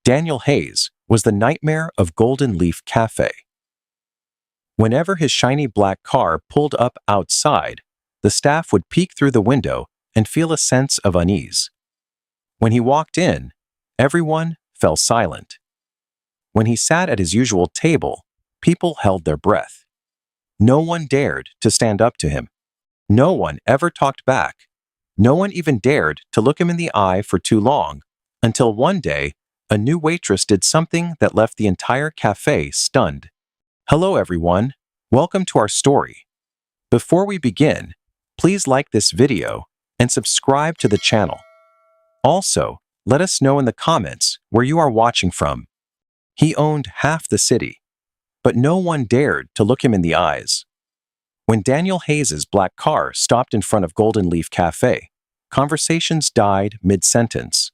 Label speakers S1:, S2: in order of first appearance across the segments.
S1: Daniel Hayes was the nightmare of Golden Leaf Cafe. Whenever his shiny black car pulled up outside, the staff would peek through the window and feel a sense of unease. When he walked in, everyone fell silent. When he sat at his usual table, people held their breath. No one dared to stand up to him. No one ever talked back. No one even dared to look him in the eye for too long, until one day, a new waitress did something that left the entire cafe stunned. Hello everyone, welcome to our story. Before we begin, please like this video and subscribe to the channel. Also, let us know in the comments where you are watching from. He owned half the city, but no one dared to look him in the eyes. When Daniel Hayes's black car stopped in front of Golden Leaf Cafe, conversations died mid-sentence.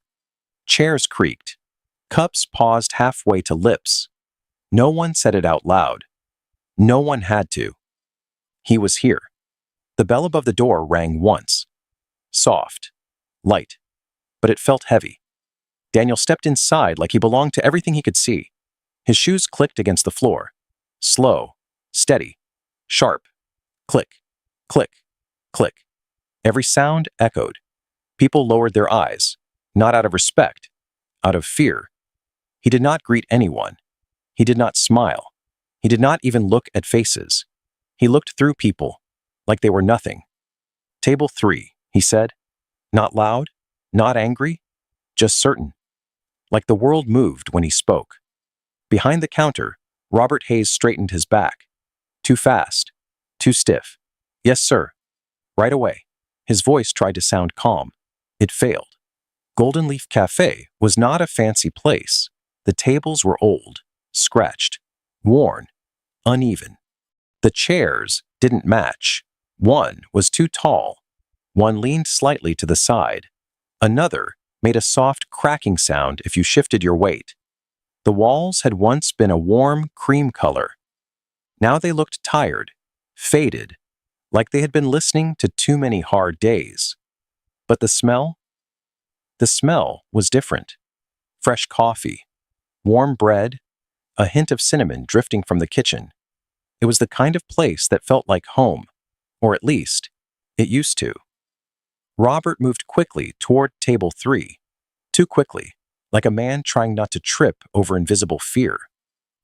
S1: Chairs creaked. Cups paused halfway to lips. No one said it out loud. No one had to. He was here. The bell above the door rang once. Soft. Light. But it felt heavy. Daniel stepped inside like he belonged to everything he could see. His shoes clicked against the floor. Slow. Steady. Sharp. Click. Click. Click. Every sound echoed. People lowered their eyes, not out of respect, out of fear. He did not greet anyone. He did not smile. He did not even look at faces. He looked through people, like they were nothing. Table 3, he said. Not loud, not angry, just certain. Like the world moved when he spoke. Behind the counter, Robert Hayes straightened his back. Too fast. Too stiff. Yes, sir. Right away. His voice tried to sound calm. It failed. Golden Leaf Cafe was not a fancy place. The tables were old, scratched, worn, uneven. The chairs didn't match. One was too tall. One leaned slightly to the side. Another made a soft cracking sound if you shifted your weight. The walls had once been a warm cream color. Now they looked tired, faded, like they had been listening to too many hard days. But the smell? The smell was different. Fresh coffee, warm bread, a hint of cinnamon drifting from the kitchen. It was the kind of place that felt like home, or at least, it used to. Robert moved quickly toward table 3, too quickly, like a man trying not to trip over invisible fear.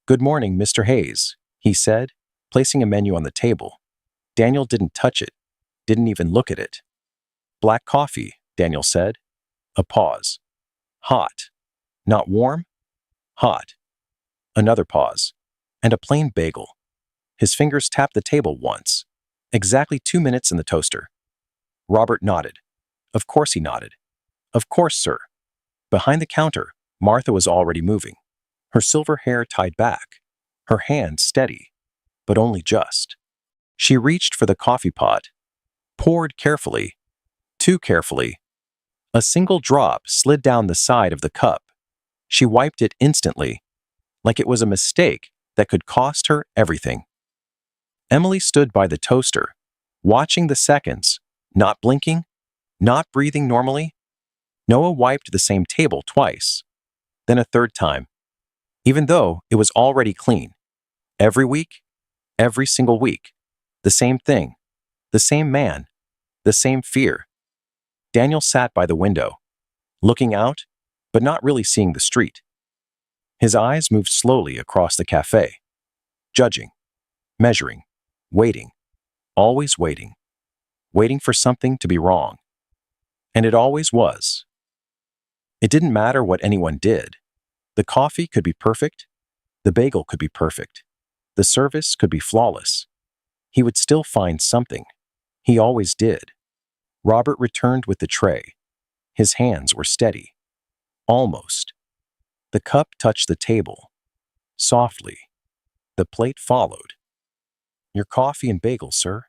S1: Good morning, Mr. Hayes, he said, placing a menu on the table. Daniel didn't touch it, didn't even look at it. Black coffee, Daniel said. A pause. Hot. Not warm? Hot. Another pause. And a plain bagel. His fingers tapped the table once. Exactly 2 minutes in the toaster. Robert nodded. Of course he nodded. Of course, sir. Behind the counter, Martha was already moving. Her silver hair tied back. Her hand steady, but only just. She reached for the coffee pot. Poured carefully. Too carefully. A single drop slid down the side of the cup. She wiped it instantly, like it was a mistake that could cost her everything. Emily stood by the toaster, watching the seconds, not blinking, not breathing normally. Noah wiped the same table twice, then a third time, even though it was already clean. Every week, every single week, the same thing, the same man, the same fear. Daniel sat by the window, looking out, but not really seeing the street. His eyes moved slowly across the cafe, judging, measuring, waiting, always waiting, waiting for something to be wrong. And it always was. It didn't matter what anyone did. The coffee could be perfect, the bagel could be perfect, the service could be flawless. He would still find something. He always did. Robert returned with the tray. His hands were steady. Almost. The cup touched the table. Softly. The plate followed. Your coffee and bagel, sir.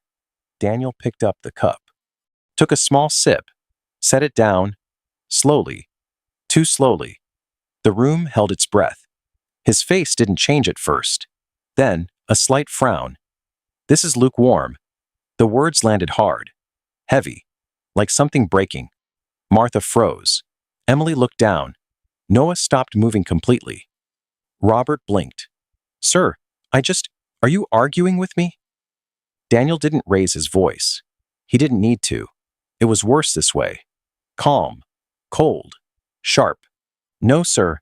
S1: Daniel picked up the cup. Took a small sip. Set it down. Slowly. Too slowly. The room held its breath. His face didn't change at first. Then, a slight frown. This is lukewarm. The words landed hard. Heavy. Like something breaking. Martha froze. Emily looked down. Noah stopped moving completely. Robert blinked. Sir, are you arguing with me? Daniel didn't raise his voice. He didn't need to. It was worse this way. Calm, cold, sharp. No, sir.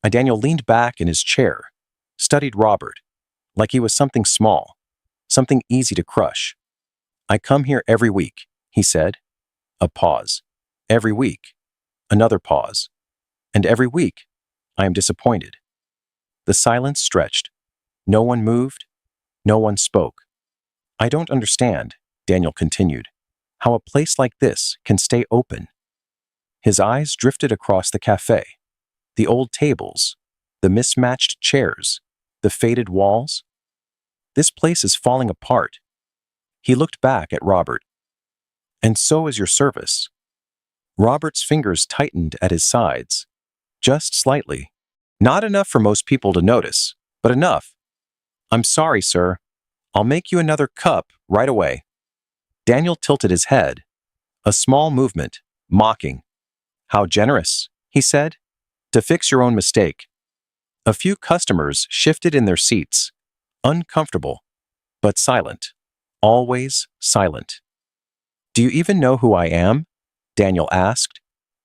S1: Daniel leaned back in his chair, studied Robert, like he was something small, something easy to crush. I come here every week, he said. A pause. Every week. Another pause. And every week, I am disappointed. The silence stretched. No one moved. No one spoke. I don't understand, Daniel continued, how a place like this can stay open. His eyes drifted across the café, the old tables, the mismatched chairs, the faded walls. This place is falling apart. He looked back at Robert. And so is your service. Robert's fingers tightened at his sides, just slightly. Not enough for most people to notice, but enough. I'm sorry, sir. I'll make you another cup right away. Daniel tilted his head, a small movement, mocking. How generous, he said, to fix your own mistake. A few customers shifted in their seats, uncomfortable, but silent, always silent. Do you even know who I am? Daniel asked.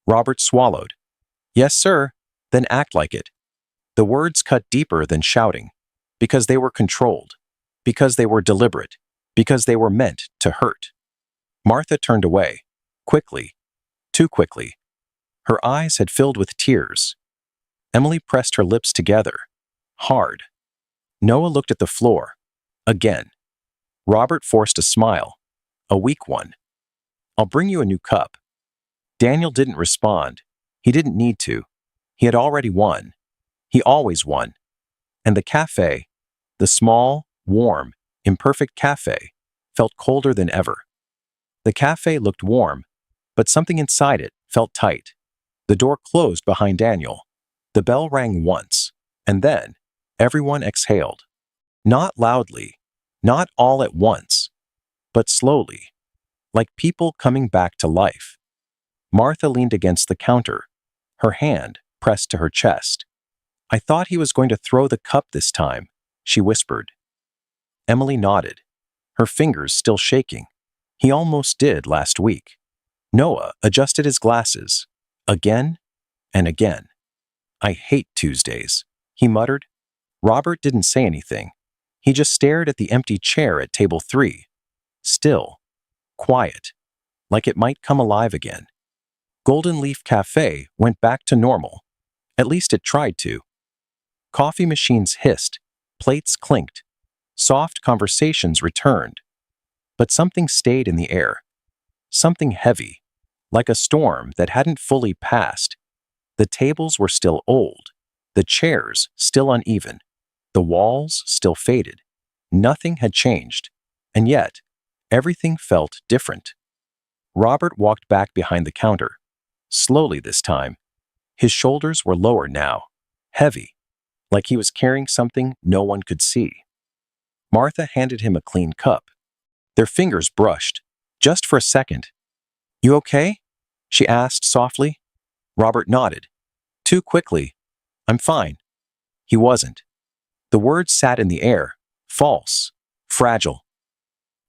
S1: Robert swallowed. Yes, sir. Then act like it. The words cut deeper than shouting, because they were controlled, because they were deliberate, because they were meant to hurt. Martha turned away, quickly, too quickly. Her eyes had filled with tears. Emily pressed her lips together, hard. Noah looked at the floor, again. Robert forced a smile, a weak one. I'll bring you a new cup. Daniel didn't respond. He didn't need to. He had already won. He always won. And the café, the small, warm, imperfect café, felt colder than ever. The café looked warm, but something inside it felt tight. The door closed behind Daniel. The bell rang once, and then everyone exhaled. Not loudly, not all at once, but slowly, like people coming back to life. Martha leaned against the counter, her hand pressed to her chest. I thought he was going to throw the cup this time, she whispered. Emily nodded, her fingers still shaking. He almost did last week. Noah adjusted his glasses, again and again. I hate Tuesdays, he muttered. Robert didn't say anything. He just stared at the empty chair at table 3. Still, quiet, like it might come alive again. Golden Leaf Café went back to normal. At least it tried to. Coffee machines hissed, plates clinked, soft conversations returned. But something stayed in the air. Something heavy, like a storm that hadn't fully passed. The tables were still old, the chairs still uneven, the walls still faded. Nothing had changed, and yet everything felt different. Robert walked back behind the counter, slowly this time. His shoulders were lower now, heavy, like he was carrying something no one could see. Martha handed him a clean cup. Their fingers brushed, just for a second. You okay? She asked softly. Robert nodded. Too quickly. I'm fine. He wasn't. The words sat in the air, false, fragile.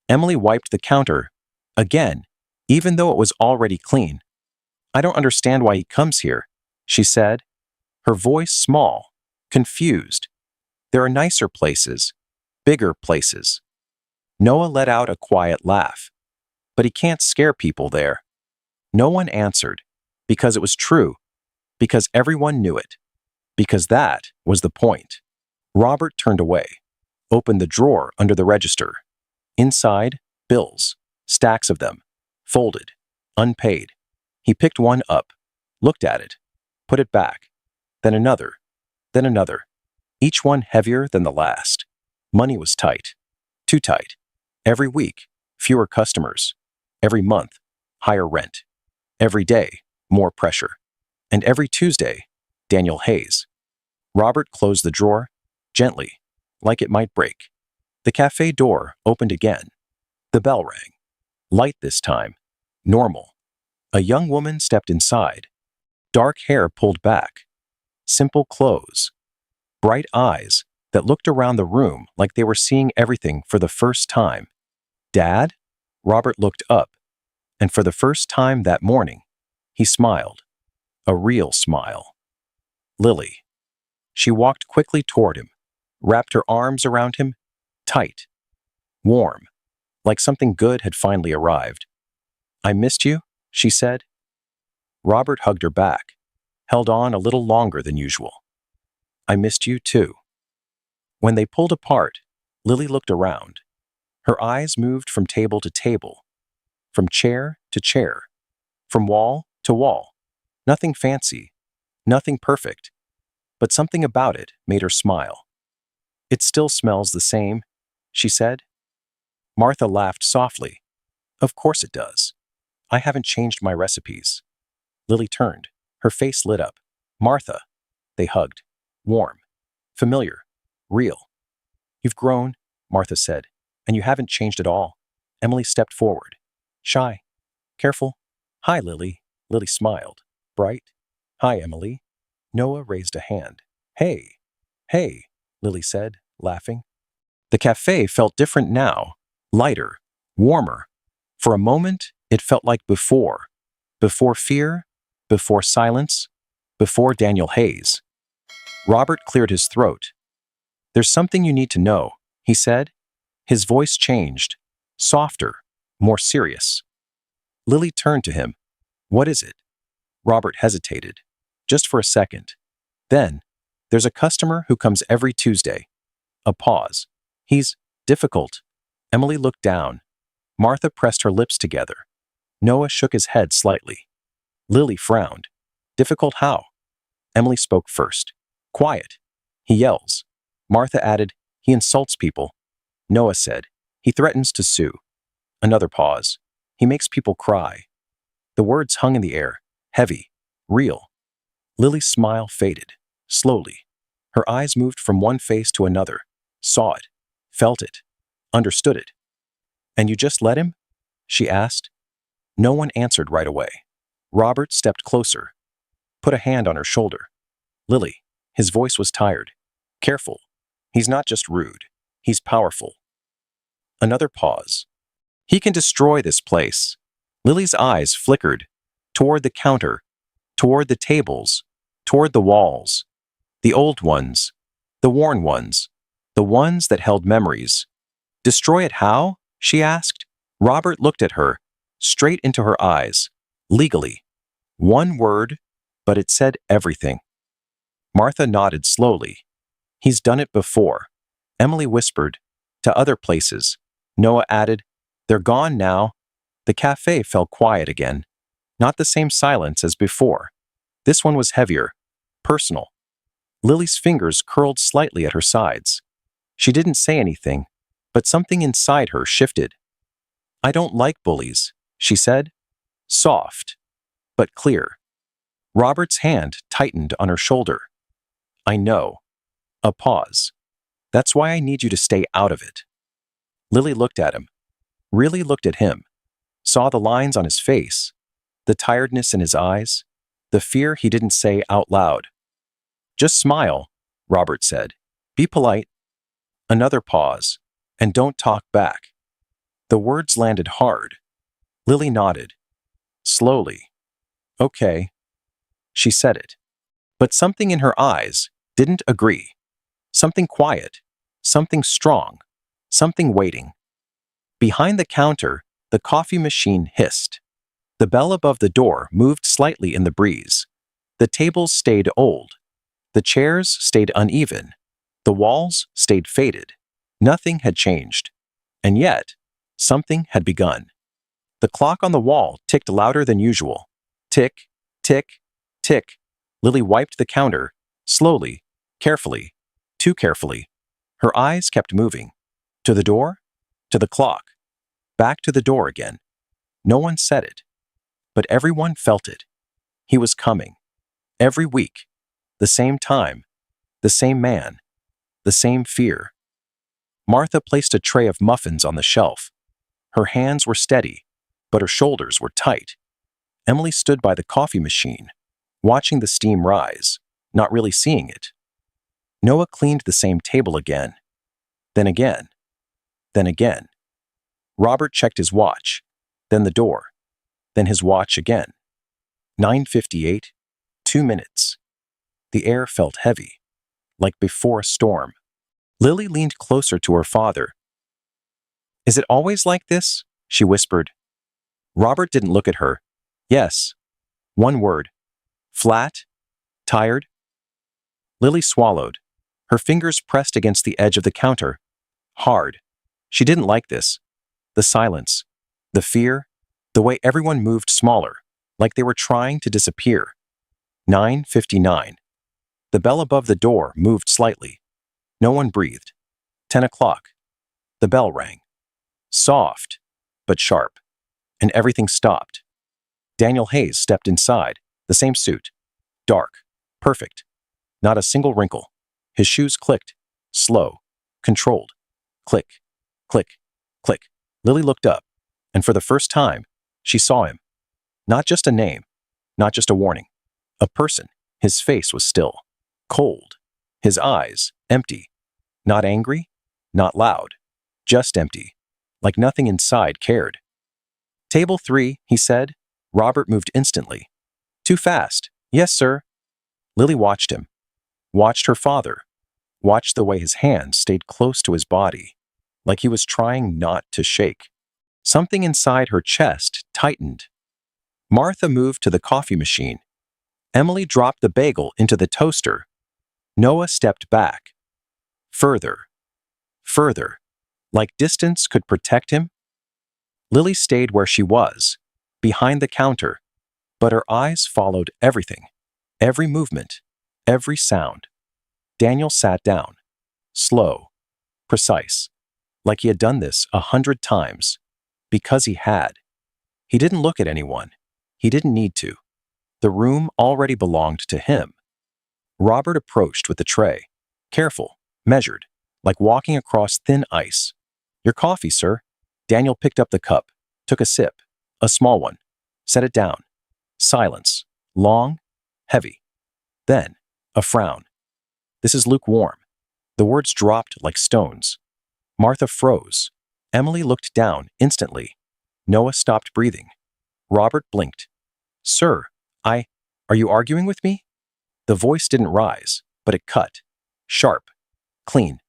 S1: Emily wiped the counter, again, even though it was already clean. I don't understand why he comes here, she said, her voice small, confused. There are nicer places, bigger places. Noah let out a quiet laugh. But he can't scare people there. No one answered, because it was true, because everyone knew it, because that was the point. Robert turned away, opened the drawer under the register. Inside, bills, stacks of them, folded, unpaid. He picked one up, looked at it, put it back, then another, each one heavier than the last. Money was tight, too tight. Every week, fewer customers. Every month, higher rent. Every day, more pressure. And every Tuesday, Daniel Hayes. Robert closed the drawer, gently, like it might break. The cafe door opened again. The bell rang. Light this time. Normal. A young woman stepped inside. Dark hair pulled back. simple clothes, bright eyes that looked around the room like they were seeing everything for the first time. "Dad?" Robert looked up, and for the first time that morning, he smiled. A real smile. "Lily." She walked quickly toward him, wrapped her arms around him, tight, warm, like something good had finally arrived. "I missed you," she said. Robert hugged her back, held on a little longer than usual. "I missed you too." When they pulled apart, Lily looked around. Her eyes moved from table to table, from chair to chair, from wall to wall. Nothing fancy, nothing perfect, but something about it made her smile. "It still smells the same," she said. Martha laughed softly. "Of course it does. I haven't changed my recipes." Lily turned. Her face lit up. "Martha." They hugged. Warm. Familiar. Real. "You've grown," Martha said, "and you haven't changed at all." Emily stepped forward. Shy. Careful. "Hi, Lily." Lily smiled. Bright. "Hi, Emily." Noah raised a hand. "Hey." "Hey," Lily said, laughing. The cafe felt different now. Lighter. Warmer. For a moment, it felt like before. Before fear. Before silence. Before Daniel Hayes. Robert cleared his throat. "There's something you need to know," he said. His voice changed. Softer. More serious. Lily turned to him. "What is it?" Robert hesitated. Just for a second. Then, "There's a customer who comes every Tuesday." A pause. "He's difficult." Emily looked down. Martha pressed her lips together. Noah shook his head slightly. Lily frowned. "Difficult how?" Emily spoke first. "Quiet. He yells." Martha added, "He insults people." Noah said, "He threatens to sue." Another pause. "He makes people cry." The words hung in the air, heavy, real. Lily's smile faded, slowly. Her eyes moved from one face to another, saw it, felt it, understood it. "And you just let him?" she asked. No one answered right away. Robert stepped closer, put a hand on her shoulder. "Lily." His voice was tired. "Careful. He's not just rude. He's powerful." Another pause. "He can destroy this place." Lily's eyes flickered, toward the counter, toward the tables, toward the walls. The old ones, the worn ones, the ones that held memories. "Destroy it how?" she asked. Robert looked at her, straight into her eyes. "Legally." One word, but it said everything. Martha nodded slowly. "He's done it before." Emily whispered, "To other places." Noah added, "They're gone now." The cafe fell quiet again. Not the same silence as before. This one was heavier, personal. Lily's fingers curled slightly at her sides. She didn't say anything, but something inside her shifted. "I don't like bullies," she said. Soft, but clear. Robert's hand tightened on her shoulder. "I know." A pause. "That's why I need you to stay out of it." Lily looked at him. Really looked at him. Saw the lines on his face, the tiredness in his eyes, the fear he didn't say out loud. "Just smile," Robert said. "Be polite." Another pause. "And don't talk back." The words landed hard. Lily nodded. Slowly. "Okay." She said it. But something in her eyes didn't agree. Something quiet. Something strong. Something waiting. Behind the counter, the coffee machine hissed. The bell above the door moved slightly in the breeze. The tables stayed old. The chairs stayed uneven. The walls stayed faded. Nothing had changed. And yet, something had begun. The clock on the wall ticked louder than usual. Tick, tick, tick. Lily wiped the counter, slowly, carefully, too carefully. Her eyes kept moving. To the door, to the clock, back to the door again. No one said it, but everyone felt it. He was coming. Every week. The same time. The same man. The same fear. Martha placed a tray of muffins on the shelf. Her hands were steady, but her shoulders were tight. Emily stood by the coffee machine, watching the steam rise. not really seeing it. Noah cleaned the same table again. Then again. Then again. Robert checked his watch, then the door, then his watch again. 9:58, 2 minutes. The air felt heavy, like before a storm. Lily leaned closer to her father. "Is it always like this?" she whispered. Robert didn't look at her. "Yes." One word. "Flat? Tired?" Lily swallowed. Her fingers pressed against the edge of the counter. Hard. She didn't like this. The silence. The fear. The way everyone moved smaller, like they were trying to disappear. 9:59. The bell above the door moved slightly. No one breathed. 10 o'clock. The bell rang. Soft, but sharp. And everything stopped. Daniel Hayes stepped inside, the same suit. Dark. Perfect. Not a single wrinkle. His shoes clicked. Slow. Controlled. Click. Click. Click. Lily looked up, and for the first time, she saw him. Not just a name. Not just a warning. A person. His face was still. Cold. His eyes, empty. Not angry. Not loud. Just empty. Like nothing inside cared. "Table 3, he said. Robert moved instantly. "Too fast." "Yes, sir." Lily watched him. Watched her father. Watched the way his hands stayed close to his body, like he was trying not to shake. Something inside her chest tightened. Martha moved to the coffee machine. Emily dropped the bagel into the toaster. Noah stepped back. Further. Further. Like distance could protect him. Lily stayed where she was, behind the counter, but her eyes followed everything. Every movement. Every sound. Daniel sat down. Slow. Precise. Like he had done this 100 times. Because he had. He didn't look at anyone. He didn't need to. The room already belonged to him. Robert approached with the tray. Careful. Measured. Like walking across thin ice. "Your coffee, sir." Daniel picked up the cup. Took a sip. A small one. Set it down. Silence. Long. Heavy. Then, a frown. "This is lukewarm." The words dropped like stones. Martha froze. Emily looked down instantly. Noah stopped breathing. Robert blinked. "Sir, are you arguing with me?" The voice didn't rise, but it cut. Sharp. Clean.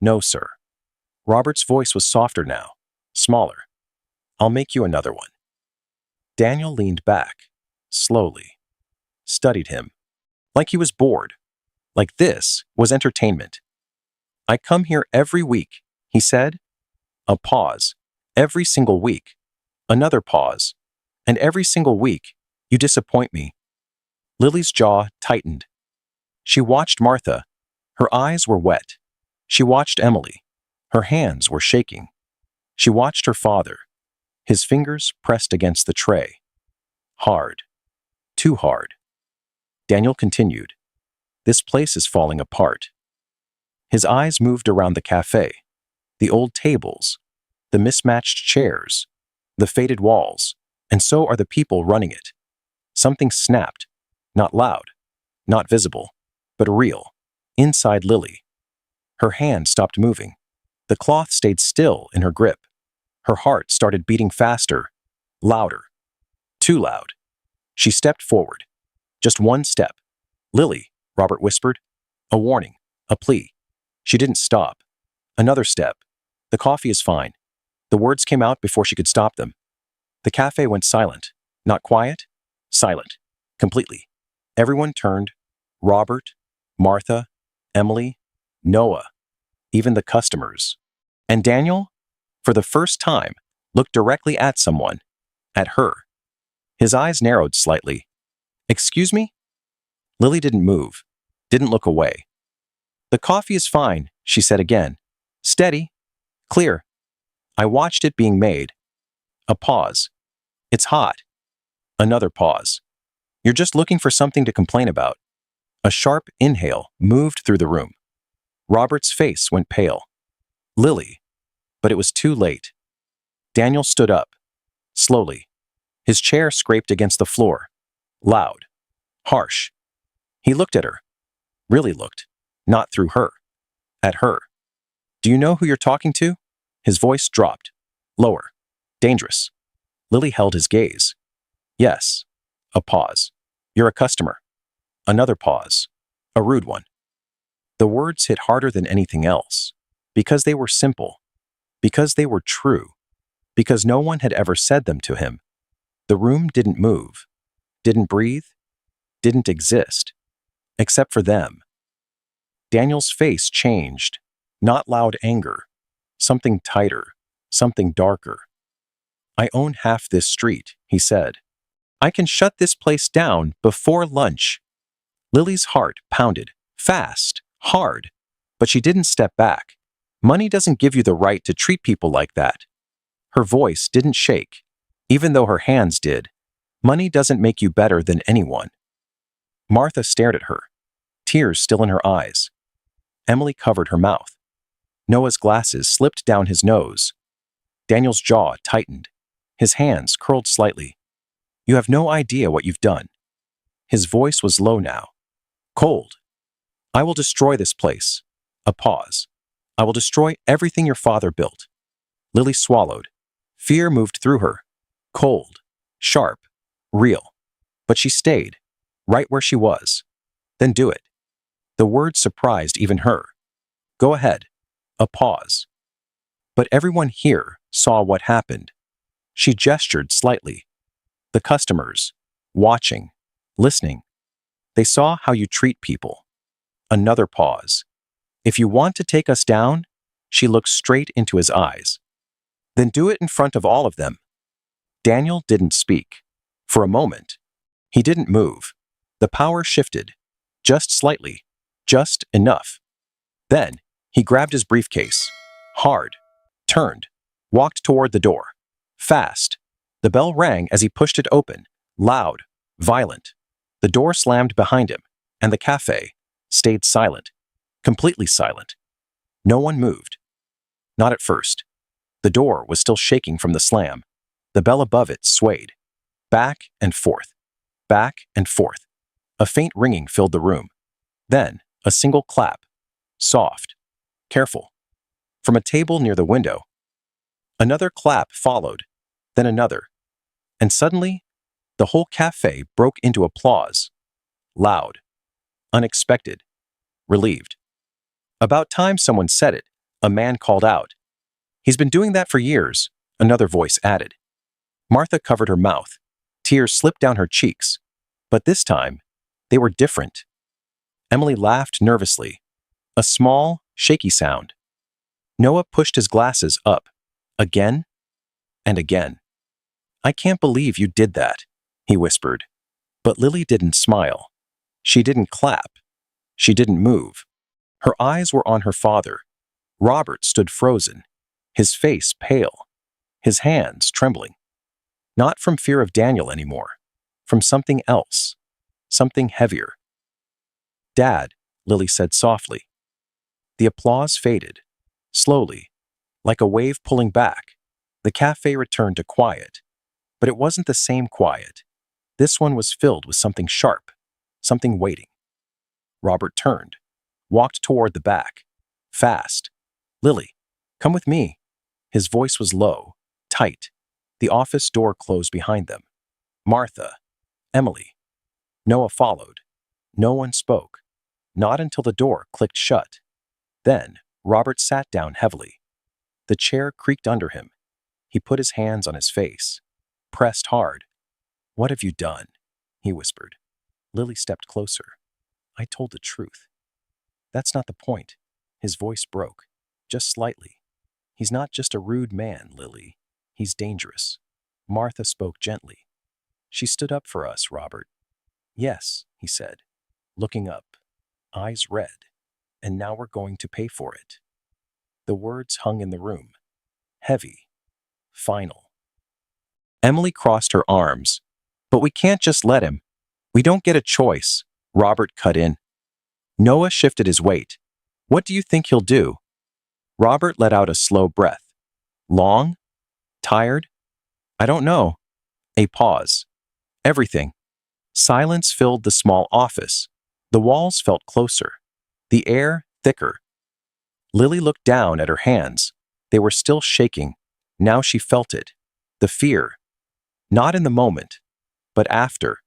S1: "No, sir." Robert's voice was softer now. Smaller. "I'll make you another one." Daniel leaned back. Slowly. Studied him. Like he was bored. Like this was entertainment. "I come here every week," he said. A pause. "Every single week." Another pause. "And every single week, you disappoint me." Lily's jaw tightened. She watched Martha. Her eyes were wet. She watched Emily. Her hands were shaking. She watched her father. His fingers pressed against the tray. Hard. Too hard. Daniel continued. "This place is falling apart." His eyes moved around the café. The old tables. The mismatched chairs. The faded walls. And so are the people running it. Something snapped. Not loud. Not visible. But real. Inside Lily. Her hand stopped moving. The cloth stayed still in her grip. Her heart started beating faster. Louder. Too loud. She stepped forward. Just one step. "Lily," Robert whispered. A warning. A plea. She didn't stop. Another step. "The coffee is fine." The words came out before she could stop them. The cafe went silent. Not quiet. Silent. Completely. Everyone turned. Robert, Martha, Emily, Noah, even the customers. And Daniel, for the first time, looked directly at someone. At her. His eyes narrowed slightly. "Excuse me?" Lily didn't move. Didn't look away. "The coffee is fine," she said again. "Steady. Clear." I watched it being made. A pause. "It's hot." Another pause. "You're just looking for something to complain about." A sharp inhale moved through the room. Robert's face went pale. Lily. But it was too late. Daniel stood up. Slowly. His chair scraped against the floor. Loud. Harsh. He looked at her. really looked, not through her, at her. Do you know who you're talking to? His voice dropped. Lower. Dangerous. Lily held his gaze. Yes. A pause. You're a customer. Another pause. A rude one. The words hit harder than anything else. Because they were simple. Because they were true. Because no one had ever said them to him. The room didn't move. Didn't breathe. Didn't exist. Except for them. Daniel's face changed. Not loud anger. Something tighter. Something darker. I own half this street, he said. I can shut this place down before lunch. Lily's heart pounded. Fast. Hard. But she didn't step back. Money doesn't give you the right to treat people like that. Her voice didn't shake, even though her hands did. Money doesn't make you better than anyone. Martha stared at her, tears still in her eyes. Emily covered her mouth. Noah's glasses slipped down his nose. Daniel's jaw tightened. His hands curled slightly. You have no idea what you've done. His voice was low now. Cold. I will destroy this place. A pause. I will destroy everything your father built. Lily swallowed. Fear moved through her. Cold. Sharp. Real. But she stayed. Right where she was. Then do it. The word surprised even her. Go ahead. A pause. But everyone here saw what happened. She gestured slightly. The customers, watching, listening. They saw how you treat people. Another pause. If you want to take us down, she looked straight into his eyes. Then do it in front of all of them. Daniel didn't speak. For a moment. He didn't move. The power shifted. Just slightly. Just enough. Then, he grabbed his briefcase. Hard. Turned. Walked toward the door. Fast. The bell rang as he pushed it open. Loud. Violent. The door slammed behind him, and the café stayed silent. Completely silent. No one moved. Not at first. The door was still shaking from the slam. The bell above it swayed. Back and forth. Back and forth. A faint ringing filled the room. Then, a single clap. Soft. Careful. From a table near the window. Another clap followed. Then another. And suddenly, the whole café broke into applause. Loud. Unexpected. Relieved. About time someone said it, a man called out. He's been doing that for years, another voice added. Martha covered her mouth. Tears slipped down her cheeks. But this time, they were different. Emily laughed nervously. A small, shaky sound. Noah pushed his glasses up. Again and again. I can't believe you did that, he whispered. But Lily didn't smile. She didn't clap. She didn't move. Her eyes were on her father. Robert stood frozen, his face pale, his hands trembling. Not from fear of Daniel anymore, from something else, something heavier. Dad, Lily said softly. The applause faded, slowly, like a wave pulling back. The cafe returned to quiet. But it wasn't the same quiet. This one was filled with something sharp, something waiting. Robert turned, walked toward the back. Fast. Lily, come with me. His voice was low, tight. The office door closed behind them. Martha. Emily. Noah followed. No one spoke. Not until the door clicked shut. Then, Robert sat down heavily. The chair creaked under him. He put his hands on his face. Pressed hard. What have you done? He whispered. Lily stepped closer. I told the truth. That's not the point. His voice broke, just slightly. He's not just a rude man, Lily. He's dangerous. Martha spoke gently. She stood up for us, Robert. Yes, he said, looking up, eyes red. And now we're going to pay for it. The words hung in the room. Heavy. Final. Emily crossed her arms. But we can't just let him. We don't get a choice, Robert cut in. Noah shifted his weight. What do you think he'll do? Robert let out a slow breath. Long? Tired? I don't know. A pause. Everything. Silence filled the small office. The walls felt closer. the air thicker. Lily looked down at her hands. They were still shaking. Now she felt it. The fear. Not in the moment, but after.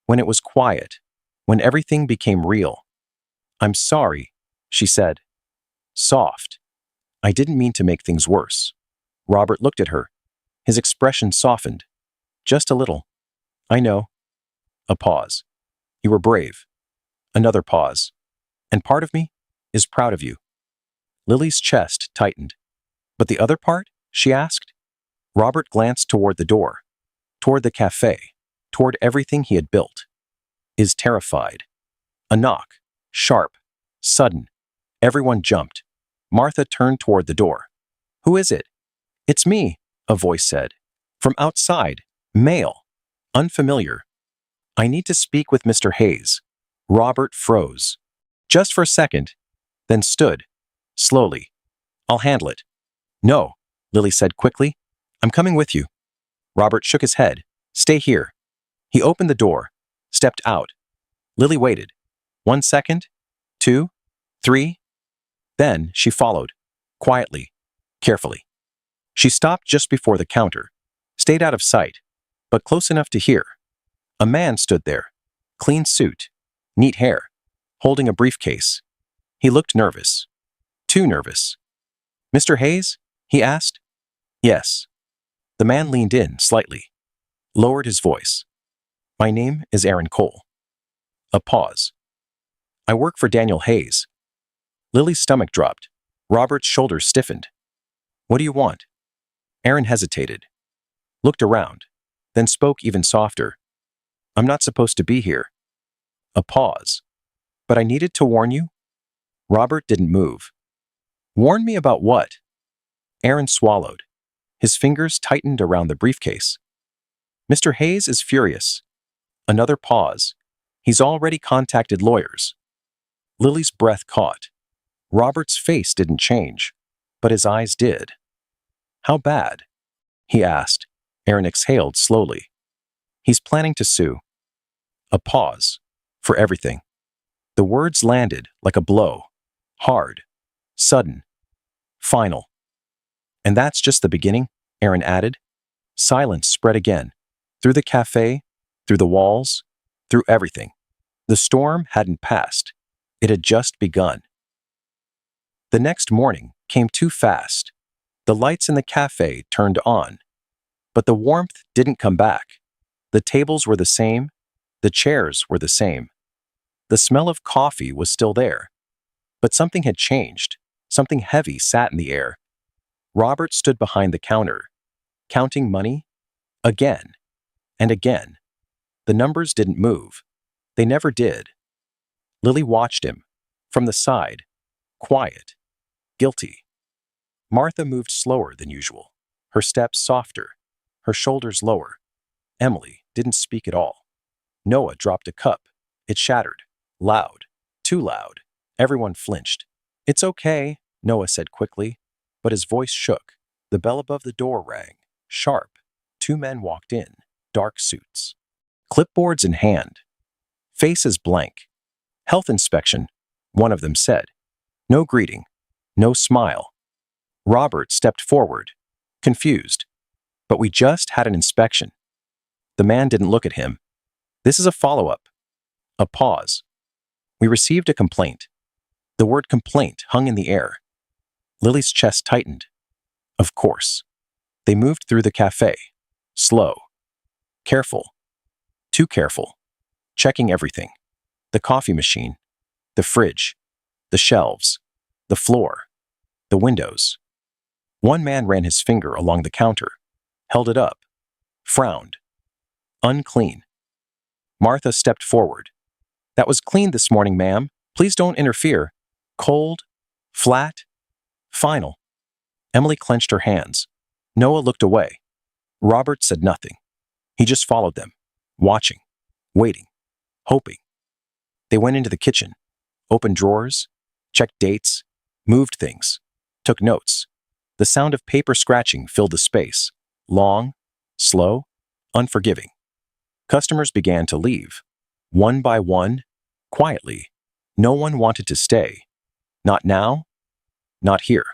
S1: When it was quiet. When everything became real. "I'm sorry," she said. Soft. "I didn't mean to make things worse." Robert looked at her. His expression softened. Just a little. "I know." A pause. "You were brave." Another pause. "And part of me is proud of you." Lily's chest tightened. "But the other part?" she asked. Robert glanced toward the door, toward the café, toward everything he had built. Is terrified. A knock. Sharp. Sudden. Everyone jumped. Martha turned toward the door. "Who is it?" "It's me," a voice said. From outside. Male. Unfamiliar. "I need to speak with Mr. Hayes." Robert froze. Just for a second, then stood. Slowly. "I'll handle it." "No," Lily said quickly. "I'm coming with you." Robert shook his head. "Stay here." He opened the door, stepped out. Lily waited. 1 second, 2, 3. Then she followed, quietly, carefully. She stopped just before the counter, stayed out of sight, but close enough to hear. A man stood there, clean suit, neat hair, holding a briefcase. He looked nervous. Too nervous. "Mr. Hayes?" he asked. "Yes." The man leaned in slightly, lowered his voice. "My name is Aaron Cole." A pause. "I work for Daniel Hayes." Lily's stomach dropped. Robert's shoulders stiffened. "What do you want?" Aaron hesitated, looked around, then spoke even softer. "I'm not supposed to be here." A pause. "But I needed to warn you." Robert didn't move. "Warn me about what?" Aaron swallowed. His fingers tightened around the briefcase. "Mr. Hayes is furious." Another pause. "He's already contacted lawyers." Lily's breath caught. Robert's face didn't change, but his eyes did. "How bad?" he asked. Aaron exhaled slowly. "He's planning to sue." A pause. For everything. The words landed like a blow. Hard. Sudden. Final. "And that's just the beginning," Aaron added. Silence spread again. Through the cafe, through the walls, through everything. The storm hadn't passed. It had just begun. The next morning came too fast. The lights in the cafe turned on. But the warmth didn't come back. The tables were the same. The chairs were the same. The smell of coffee was still there. But something had changed. Something heavy sat in the air. Robert stood behind the counter, counting money. Again. And again. The numbers didn't move. They never did. Lily watched him. From the side. Quiet. Guilty. Martha moved slower than usual. Her steps softer. Her shoulders lower. Emily didn't speak at all. Noah dropped a cup. It shattered. Loud. Too loud. Everyone flinched. "It's okay," Noah said quickly, but his voice shook. The bell above the door rang. Sharp. 2 men walked in. Dark suits. Clipboards in hand. Faces blank. "Health inspection," one of them said. No greeting. No smile. Robert stepped forward, confused. "But we just had an inspection." The man didn't look at him. "This is a follow-up." A pause. "We received a complaint." The word complaint hung in the air. Lily's chest tightened. Of course. They moved through the cafe. Slow. Careful. Too careful. Checking everything. The coffee machine. The fridge. The shelves. The floor. The windows. One man ran his finger along the counter, held it up, frowned. Unclean. Martha stepped forward. "That was cleaned this morning, ma'am. Please don't interfere." Cold. Flat. Final. Emily clenched her hands. Noah looked away. Robert said nothing. He just followed them, watching, waiting, hoping. They went into the kitchen, opened drawers, checked dates, moved things, took notes. The sound of paper scratching filled the space, long, slow, unforgiving. Customers began to leave, one by one, quietly, No one wanted to stay. Not now, not here.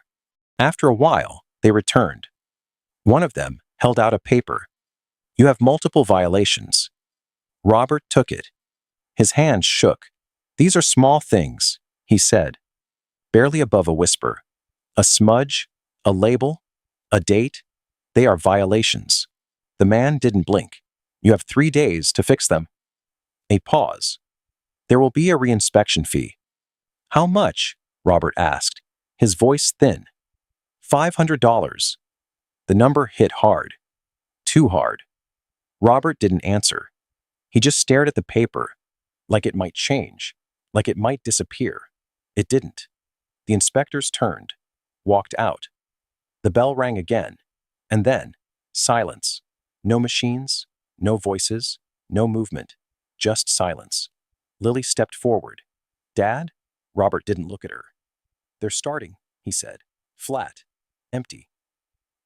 S1: After a while, they returned. One of them held out a paper. You have multiple violations. Robert took it. His hands shook. These are small things, he said, barely above a whisper. A smudge, a label, a date. They are violations. The man didn't blink. You have 3 days to fix them. A pause. There will be a reinspection fee. How much? Robert asked, his voice thin. $500. The number hit hard. Too hard. Robert didn't answer. He just stared at the paper, like it might change, like it might disappear. It didn't. The inspectors turned, walked out. The bell rang again, and then silence. No machines, no voices, no movement, just silence. Lily stepped forward. Dad? Robert didn't look at her. They're starting, he said. Flat. Empty.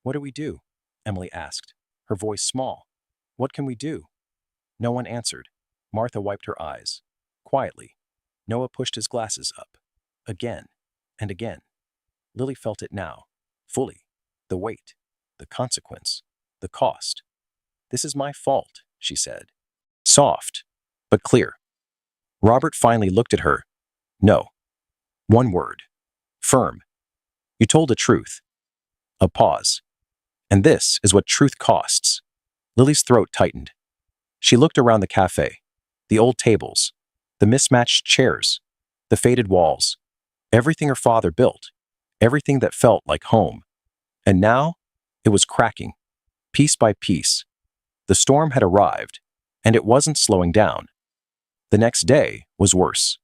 S1: What do we do? Emily asked, her voice small. What can we do? No one answered. Martha wiped her eyes. Quietly. Noah pushed his glasses up. Again and again. Lily felt it now. Fully. The weight. The consequence. The cost. This is my fault, she said. Soft, but clear. Robert finally looked at her. No. One word. Firm. You told the truth. A pause. And this is what truth costs. Lily's throat tightened. She looked around the cafe. The old tables. The mismatched chairs. The faded walls. Everything her father built. Everything that felt like home. And now, it was cracking. Piece by piece. The storm had arrived, and it wasn't slowing down. The next day was worse.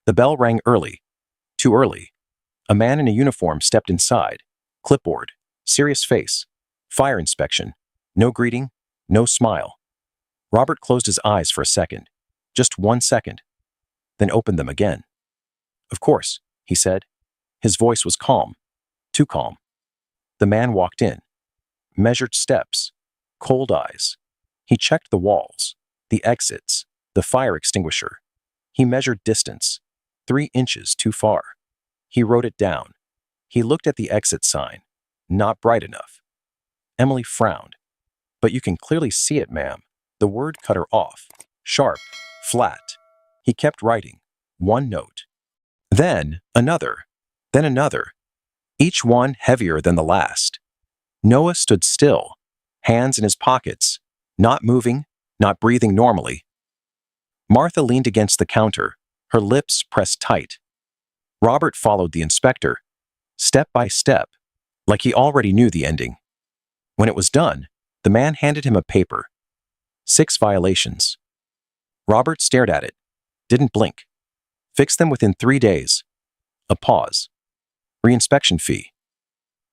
S1: The bell rang early. Too early. A man in a uniform stepped inside. Clipboard. Serious face. Fire inspection. No greeting. No smile. Robert closed his eyes for a second. Just 1 second. Then opened them again. Of course, he said. His voice was calm. Too calm. The man walked in. Measured steps. Cold eyes. He checked the walls, the exits, the fire extinguisher. He measured distance. 3 inches too far. He wrote it down. He looked at the exit sign. Not bright enough. Emily frowned. But you can clearly see it, ma'am. The word cut her off. Sharp. Flat. He kept writing. 1 note. Then another. Then another. Each one heavier than the last. Noah stood still, hands in his pockets, not moving, not breathing normally. Martha leaned against the counter, her lips pressed tight. Robert followed the inspector, step by step, like he already knew the ending. When it was done, the man handed him a paper. 6 violations. Robert stared at it, didn't blink. Fix them within 3 days. A pause. Reinspection fee.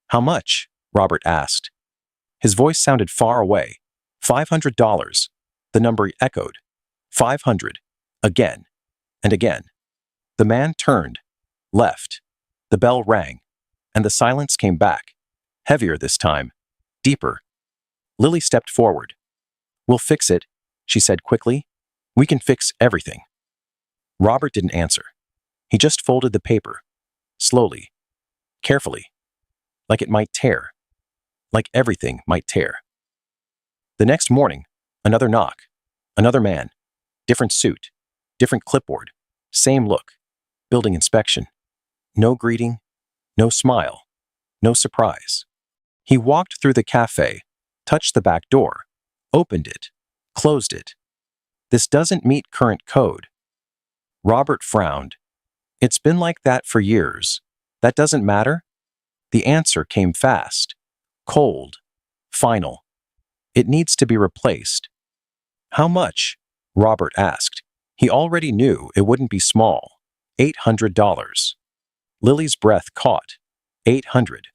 S1: How much? Robert asked. His voice sounded far away. $500. The number echoed. 500. Again. And again. The man turned. Left. The bell rang. And the silence came back. Heavier this time. Deeper. Lily stepped forward. We'll fix it, she said quickly. We can fix everything. Robert didn't answer. He just folded the paper. Slowly. Carefully. Like it might tear. Like everything might tear. The next morning, another knock. Another man. Different suit. Different clipboard. Same look. Building inspection. No greeting. No smile. No surprise. He walked through the cafe, touched the back door, opened it, closed it. This doesn't meet current code. Robert frowned. It's been like that for years. That doesn't matter? The answer came fast. Cold. Final. It needs to be replaced. How much? Robert asked. He already knew it wouldn't be small. $800. Lily's breath caught. 800.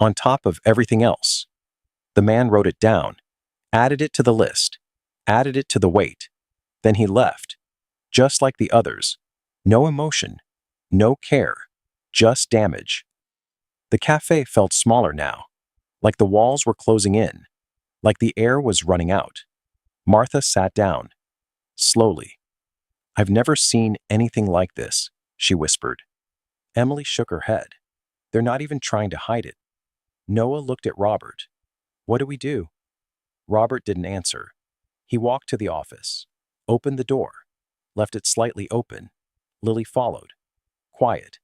S1: On top of everything else. The man wrote it down, added it to the list, added it to the weight. Then he left. Just like the others. No emotion. No care. Just damage. The cafe felt smaller now. Like the walls were closing in. Like the air was running out. Martha sat down. Slowly. I've never seen anything like this, she whispered. Emily shook her head. They're not even trying to hide it. Noah looked at Robert. What do we do? Robert didn't answer. He walked to the office, opened the door, left it slightly open. Lily followed. Quiet.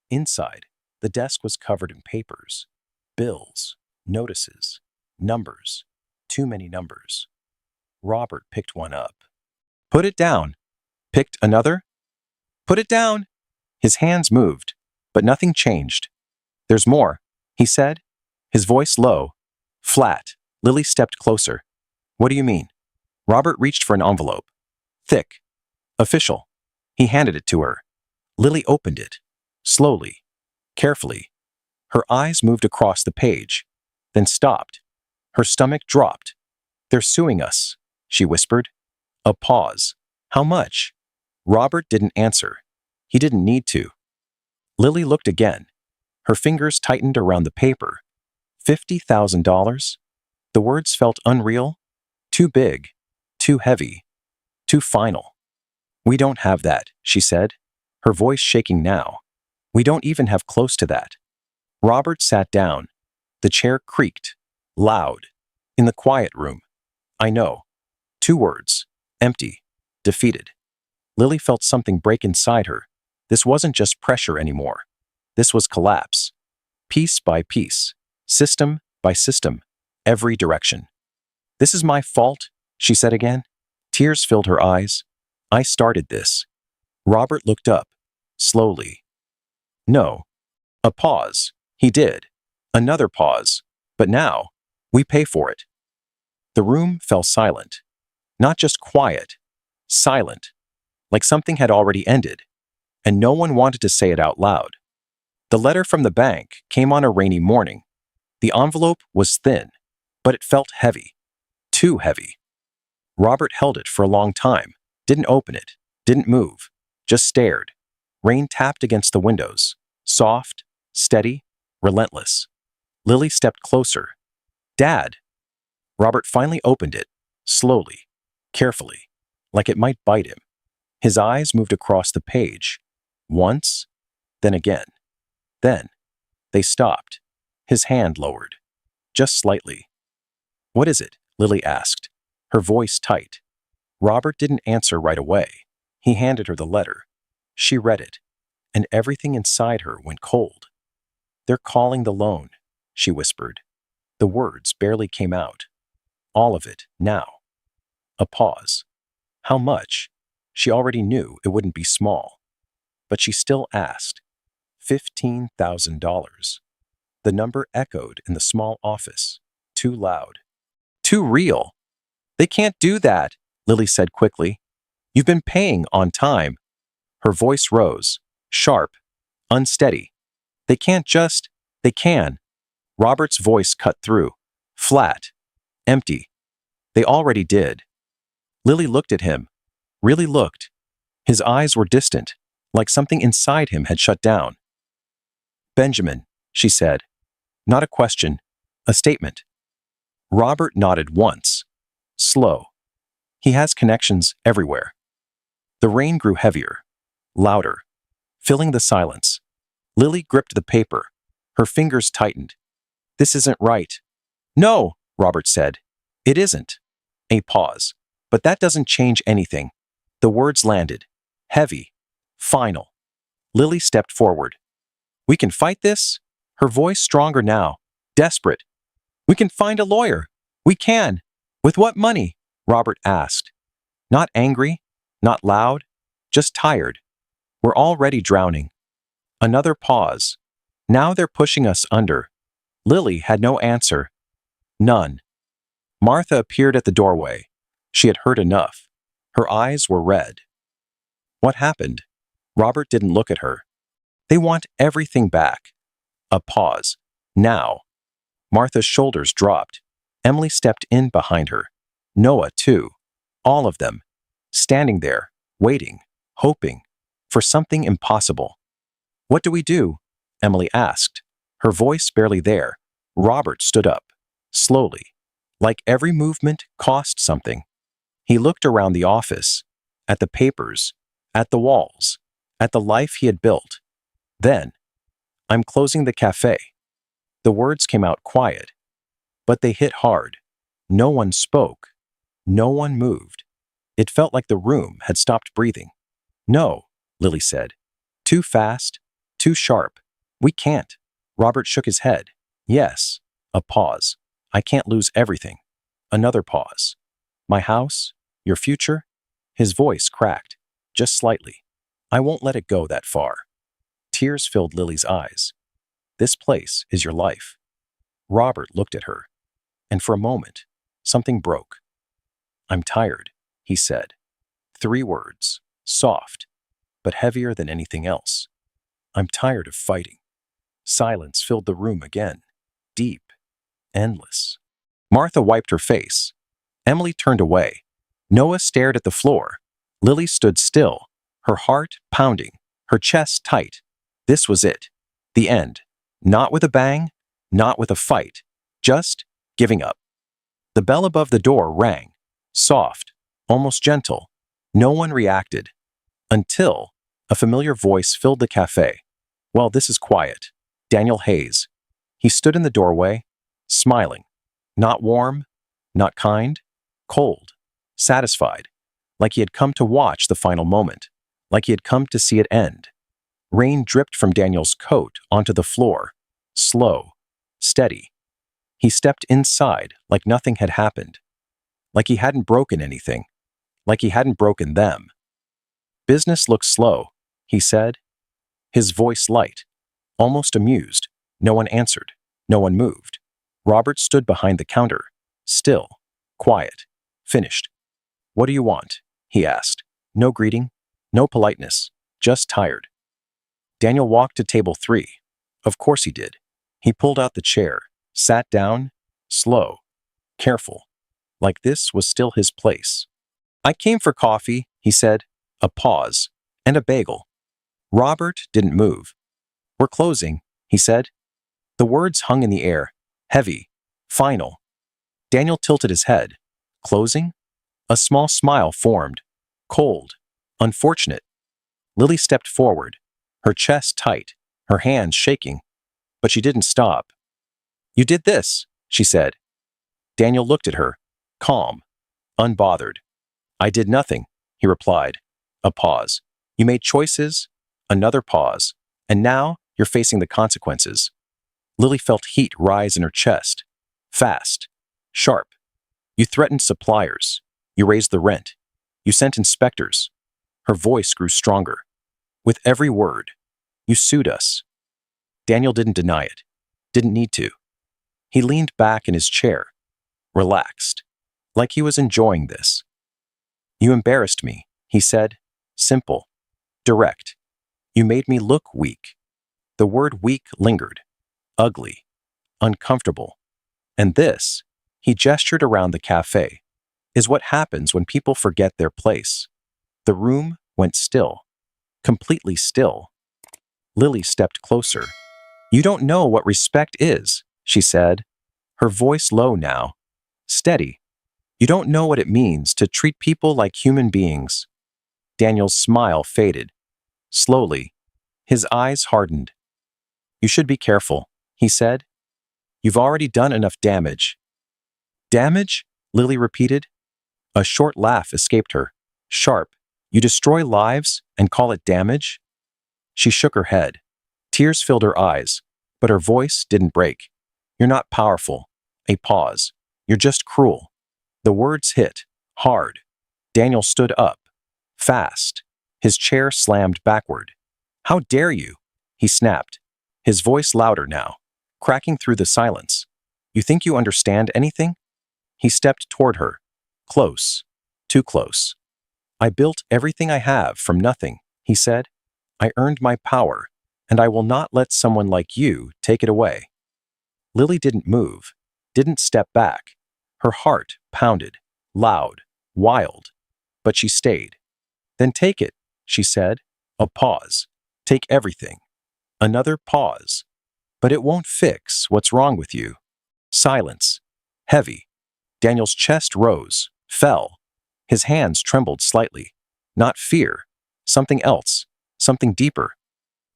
S1: Inside, the desk was covered in papers, bills, notices, numbers, too many numbers. Robert picked one up. Put it down. Picked another. Put it down. His hands moved, but nothing changed. There's more, he said, his voice low, flat. Lily stepped closer. What do you mean? Robert reached for an envelope. Thick. Official. He handed it to her. Lily opened it. Slowly. Carefully. Her eyes moved across the page, then stopped. Her stomach dropped. They're suing us, she whispered. A pause. How much? Robert didn't answer. He didn't need to. Lily looked again. Her fingers tightened around the paper. $50,000? The words felt unreal, too big, too heavy, too final. We don't have that, she said, her voice shaking now. We don't even have close to that. Robert sat down. The chair creaked, loud, in the quiet room. I know. 2 words. Empty. Defeated. Lily felt something break inside her. This wasn't just pressure anymore. This was collapse. Piece by piece. System by system. Every direction. This is my fault, she said again. Tears filled her eyes. I started this. Robert looked up. Slowly. No. A pause. He did. Another pause. But now, we pay for it. The room fell silent. Not just quiet. Silent. Like something had already ended. And no one wanted to say it out loud. The letter from the bank came on a rainy morning. The envelope was thin, but it felt heavy. Too heavy. Robert held it for a long time, didn't open it, didn't move, just stared. Rain tapped against the windows, soft, steady, relentless. Lily stepped closer. Dad! Robert finally opened it, slowly, carefully, like it might bite him. His eyes moved across the page. Once, then again. Then, they stopped. His hand lowered. Just slightly. What is it? Lily asked, her voice tight. Robert didn't answer right away. He handed her the letter. She read it, and everything inside her went cold. They're calling the loan, she whispered. The words barely came out. All of it, now. A pause. How much? She already knew it wouldn't be small. But she still asked. $15,000. The number echoed in the small office. Too loud. Too real. They can't do that, Lily said quickly. You've been paying on time. Her voice rose, sharp, unsteady. They can't just, they can. Robert's voice cut through, flat, empty. They already did. Lily looked at him, really looked. His eyes were distant, like something inside him had shut down. Benjamin, she said. Not a question, a statement. Robert nodded once. Slow. He has connections everywhere. The rain grew heavier, louder, filling the silence. Lily gripped the paper. Her fingers tightened. This isn't right. No, Robert said. It isn't. A pause. But that doesn't change anything. The words landed. Heavy. Final. Lily stepped forward. We can fight this? Her voice stronger now. Desperate. We can find a lawyer. We can. With what money? Robert asked. Not angry, not loud, just tired. We're already drowning. Another pause. Now they're pushing us under. Lily had no answer. None. Martha appeared at the doorway. She had heard enough. Her eyes were red. What happened? Robert didn't look at her. They want everything back. A pause. Now. Martha's shoulders dropped. Emily stepped in behind her. Noah, too. All of them. Standing there, waiting, hoping, for something impossible. What do we do? Emily asked. Her voice barely there. Robert stood up. Slowly. Like every movement cost something. He looked around the office. At the papers. At the walls. at the life he had built. Then, I'm closing the cafe. The words came out quiet, but they hit hard. No one spoke. No one moved. It felt like the room had stopped breathing. No, Lily said. Too fast, too sharp. We can't. Robert shook his head. Yes. A pause. I can't lose everything. Another pause. My house? Your future? His voice cracked, just slightly. I won't let it go that far. Tears filled Lily's eyes. This place is your life. Robert looked at her, and for a moment, something broke. I'm tired, he said. 3 words, soft, but heavier than anything else. I'm tired of fighting. Silence filled the room again, deep, endless. Martha wiped her face. Emily turned away. Noah stared at the floor. Lily stood still, her heart pounding, her chest tight. This was it. The end. Not with a bang, not with a fight, just giving up. The bell above the door rang, soft, almost gentle. No one reacted. Until a familiar voice filled the cafe. Well, this is quiet. Daniel Hayes. He stood in the doorway, smiling. Not warm, not kind, cold, satisfied, like he had come to watch the final moment, like he had come to see it end. Rain dripped from Daniel's coat onto the floor, slow, steady. He stepped inside like nothing had happened, like he hadn't broken anything, like he hadn't broken them. Business looks slow, he said, his voice light, almost amused. No one answered, no one moved. Robert stood behind the counter, still, quiet, finished. What do you want? He asked. No greeting, no politeness, just tired. Daniel walked to table 3. Of course he did. He pulled out the chair, sat down, slow, careful, like this was still his place. I came for coffee, he said, a pause, and a bagel. Robert didn't move. We're closing, he said. The words hung in the air, heavy, final. Daniel tilted his head. Closing? A small smile formed, cold, unfortunate. Lily stepped forward, her chest tight, her hands shaking, but she didn't stop. You did this, she said. Daniel looked at her, calm, unbothered. I did nothing, he replied. A pause. You made choices, another pause, and now you're facing the consequences. Lily felt heat rise in her chest. Fast, sharp. You threatened suppliers. You raised the rent. You sent inspectors. Her voice grew stronger. With every word, you sued us. Daniel didn't deny it. Didn't need to. He leaned back in his chair, relaxed, like he was enjoying this. You embarrassed me, he said, simple, direct. You made me look weak. The word weak lingered, ugly, uncomfortable. And this, he gestured around the cafe, is what happens when people forget their place. The room went still, completely still. Lily stepped closer. You don't know what respect is, she said, her voice low now, steady. You don't know what it means to treat people like human beings. Daniel's smile faded. Slowly, his eyes hardened. You should be careful, he said. You've already done enough damage. Damage? Lily repeated. A short laugh escaped her. Sharp. You destroy lives and call it damage? She shook her head. Tears filled her eyes, but her voice didn't break. You're not powerful. A pause. You're just cruel. The words hit, hard. Daniel stood up, fast. His chair slammed backward. How dare you? He snapped, his voice louder now, cracking through the silence. You think you understand anything? He stepped toward her, close, too close. I built everything I have from nothing, he said. I earned my power, and I will not let someone like you take it away. Lily didn't move, didn't step back. Her heart pounded, loud, wild, but she stayed. Then take it, she said. A pause. Take everything. Another pause. But it won't fix what's wrong with you. Silence. Heavy. Daniel's chest rose, fell. His hands trembled slightly. Not fear. Something else. something deeper.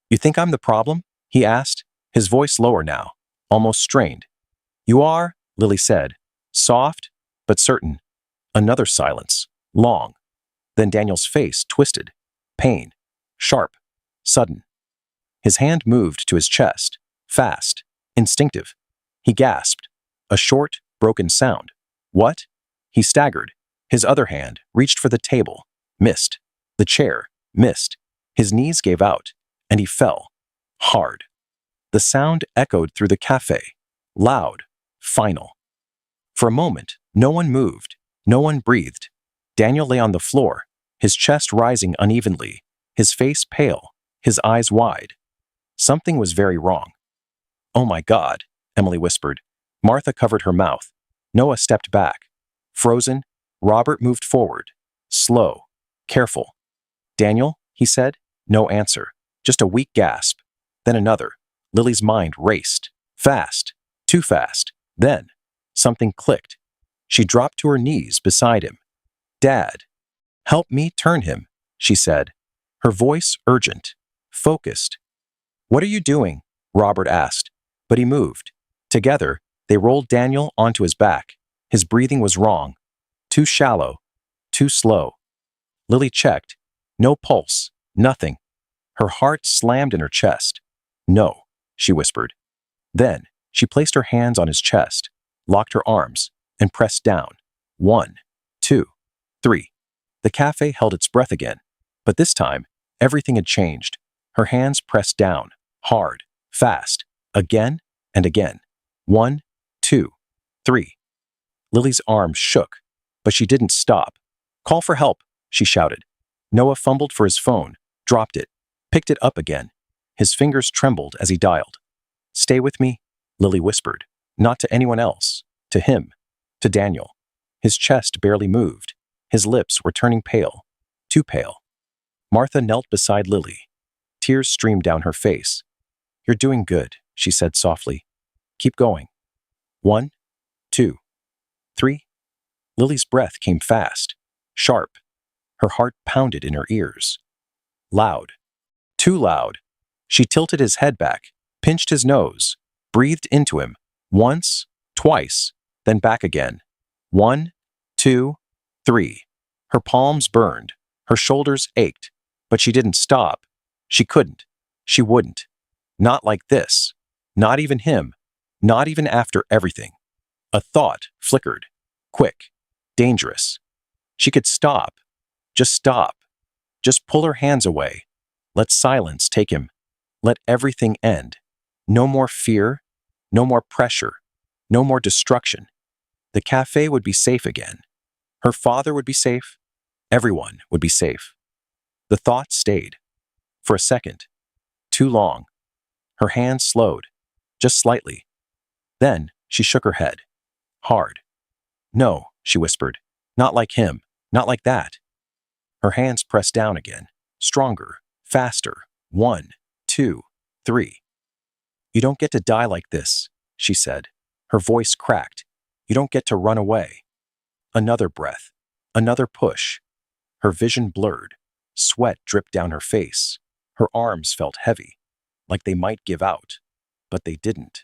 S1: You think I'm the problem? He asked, his voice lower now, almost strained. You are, Lily said, soft, but certain. Another silence, long. Then Daniel's face twisted. Pain. Sharp. Sudden. His hand moved to his chest. Fast. Instinctive. He gasped. A short, broken sound. What? He staggered. His other hand reached for the table. Missed. The chair. Missed. His knees gave out, and he fell. Hard. The sound echoed through the café. Loud. Final. For a moment, no one moved. No one breathed. Daniel lay on the floor, his chest rising unevenly, his face pale, his eyes wide. Something was very wrong. Oh my God, Emily whispered. Martha covered her mouth. Noah stepped back. Frozen, Robert moved forward. Slow. Careful. Daniel, he said. No answer. Just a weak gasp. Then another. Lily's mind raced. Fast. Too fast. Then, something clicked. She dropped to her knees beside him. Dad. Help me turn him, she said. Her voice urgent. Focused. What are you doing? Robert asked. But he moved. Together, they rolled Daniel onto his back. His breathing was wrong. Too shallow. Too slow. Lily checked. No pulse. Nothing. Her heart slammed in her chest. No, she whispered. Then, she placed her hands on his chest, locked her arms, and pressed down. 1, 2, 3. The cafe held its breath again, but this time, everything had changed. Her hands pressed down, hard, fast, again and again. 1, 2, 3. Lily's arms shook, but she didn't stop. Call for help, she shouted. Noah fumbled for his phone, dropped it, picked it up again. His fingers trembled as he dialed. Stay with me, Lily whispered. Not to anyone else. To him. To Daniel. His chest barely moved. His lips were turning pale. Too pale. Martha knelt beside Lily. Tears streamed down her face. You're doing good, she said softly. Keep going. 1, 2, 3. Lily's breath came fast, sharp. Her heart pounded in her ears. Loud. Too loud. She tilted his head back, pinched his nose, breathed into him. Once, twice, then back again. 1, 2, 3. Her palms burned. Her shoulders ached. But she didn't stop. She couldn't. She wouldn't. Not like this. Not even him. Not even after everything. A thought flickered. Quick. Dangerous. She could stop. Just stop. Just pull her hands away. Let silence take him. Let everything end. No more fear. No more pressure. No more destruction. The cafe would be safe again. Her father would be safe. Everyone would be safe. The thought stayed. For a second. Too long. Her hands slowed. Just slightly. Then she shook her head. Hard. No, she whispered. Not like him. Not like that. Her hands pressed down again. Stronger. Faster. 1, 2, 3. You don't get to die like this, she said. Her voice cracked. You don't get to run away. Another breath. Another push. Her vision blurred. Sweat dripped down her face. Her arms felt heavy, like they might give out. But they didn't.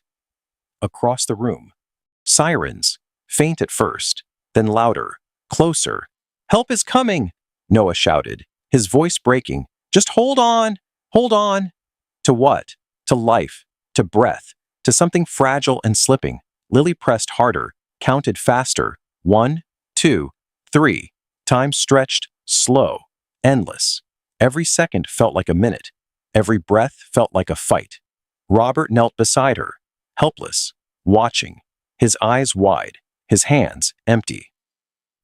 S1: Across the room. Sirens. Faint at first, then louder. Closer. Help is coming, Noah shouted, his voice breaking. Just hold on. Hold on. To what? To life. To breath. To something fragile and slipping. Lily pressed harder, counted faster. 1, 2, 3. Time stretched, slow, endless. Every second felt like a minute. Every breath felt like a fight. Robert knelt beside her, helpless, watching, his eyes wide, his hands empty.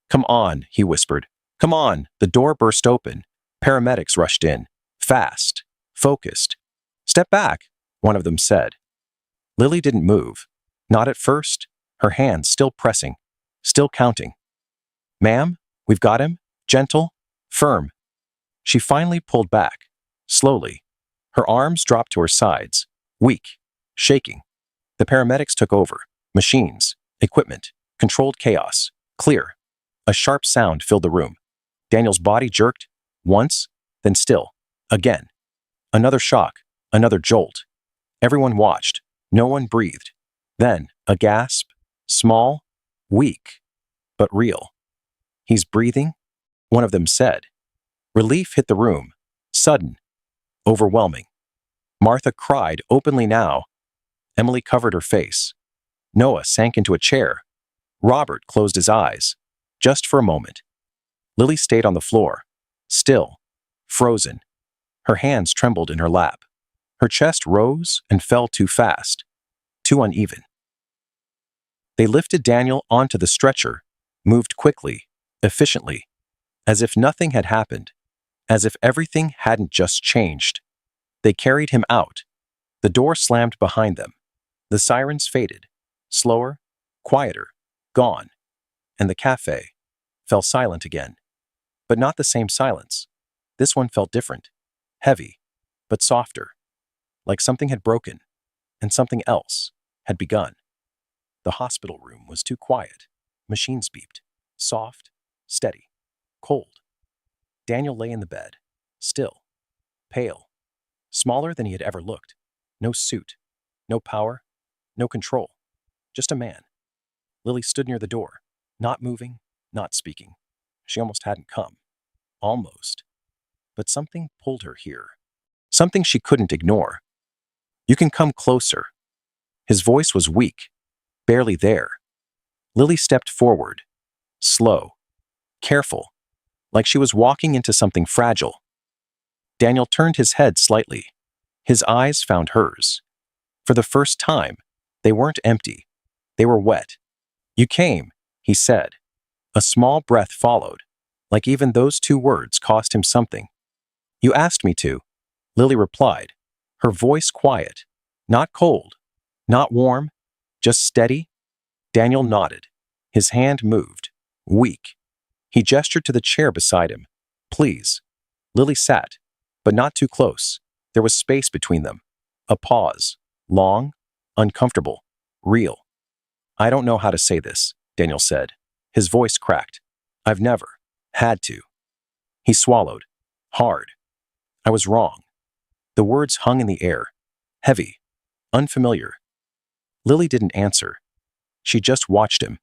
S1: Come on, he whispered. Come on. The door burst open. Paramedics rushed in, fast, focused. Step back, one of them said. Lily didn't move. Not at first, her hands still pressing, still counting. Ma'am, we've got him. Gentle, firm. She finally pulled back, slowly. Her arms dropped to her sides, weak, shaking. The paramedics took over. Machines, equipment, controlled chaos. Clear. A sharp sound filled the room. Daniel's body jerked, once, then still, again. Another shock, another jolt. Everyone watched. No one breathed. Then, a gasp, small, weak, but real. "He's breathing?" one of them said. Relief hit the room, sudden, overwhelming. Martha cried openly now. Emily covered her face. Noah sank into a chair. Robert closed his eyes, just for a moment. Lily stayed on the floor, still, frozen. Her hands trembled in her lap. Her chest rose and fell too fast, too uneven. They lifted Daniel onto the stretcher, moved quickly, efficiently, as if nothing had happened, as if everything hadn't just changed. They carried him out. The door slammed behind them. The sirens faded, slower, quieter, gone, and the cafe fell silent again. But not the same silence. This one felt different, heavy, but softer, like something had broken, and something else had begun. The hospital room was too quiet. Machines beeped, soft, steady, cold. Daniel lay in the bed, still, pale, smaller than he had ever looked. No suit, no power, no control, just a man. Lily stood near the door, not moving, not speaking. She almost hadn't come. Almost. But something pulled her here. Something she couldn't ignore. "You can come closer." His voice was weak, barely there. Lily stepped forward, slow, careful, like she was walking into something fragile. Daniel turned his head slightly. His eyes found hers. For the first time, they weren't empty. They were wet. "You came," he said. A small breath followed, like even those two words cost him something. "You asked me to," Lily replied, her voice quiet, not cold, not warm, just steady. Daniel nodded. His hand moved, weak. He gestured to the chair beside him. "Please." Lily sat, but not too close. There was space between them. A pause, long, uncomfortable, real. "I don't know how to say this," Daniel said. His voice cracked. "I've never had to." He swallowed, hard. "I was wrong." The words hung in the air, heavy, unfamiliar. Lily didn't answer. She just watched him.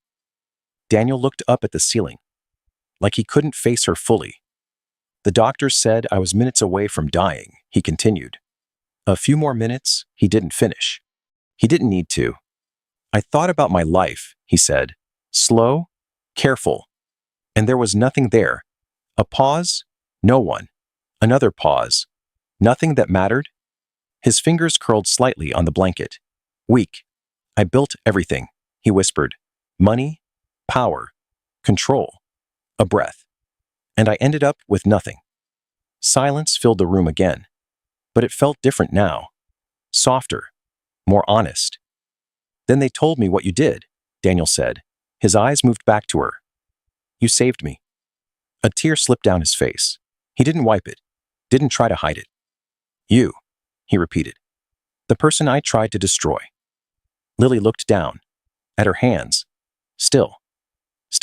S1: Daniel looked up at the ceiling, like he couldn't face her fully. "The doctor said I was minutes away from dying," he continued. A few more minutes, he didn't finish. He didn't need to. "I thought about my life," he said, slow, careful. And there was nothing there. A pause, no one. Another pause. Nothing that mattered. His fingers curled slightly on the blanket. "Weak. I built everything," he whispered. "Money, power, control, a breath. And I ended up with nothing." Silence filled the room again. But it felt different now. Softer, more honest. "Then they told me what you did," Daniel said. His eyes moved back to her. "You saved me." A tear slipped down his face. He didn't wipe it, didn't try to hide it. "You," he repeated. "The person I tried to destroy." Lily looked down, at her hands, still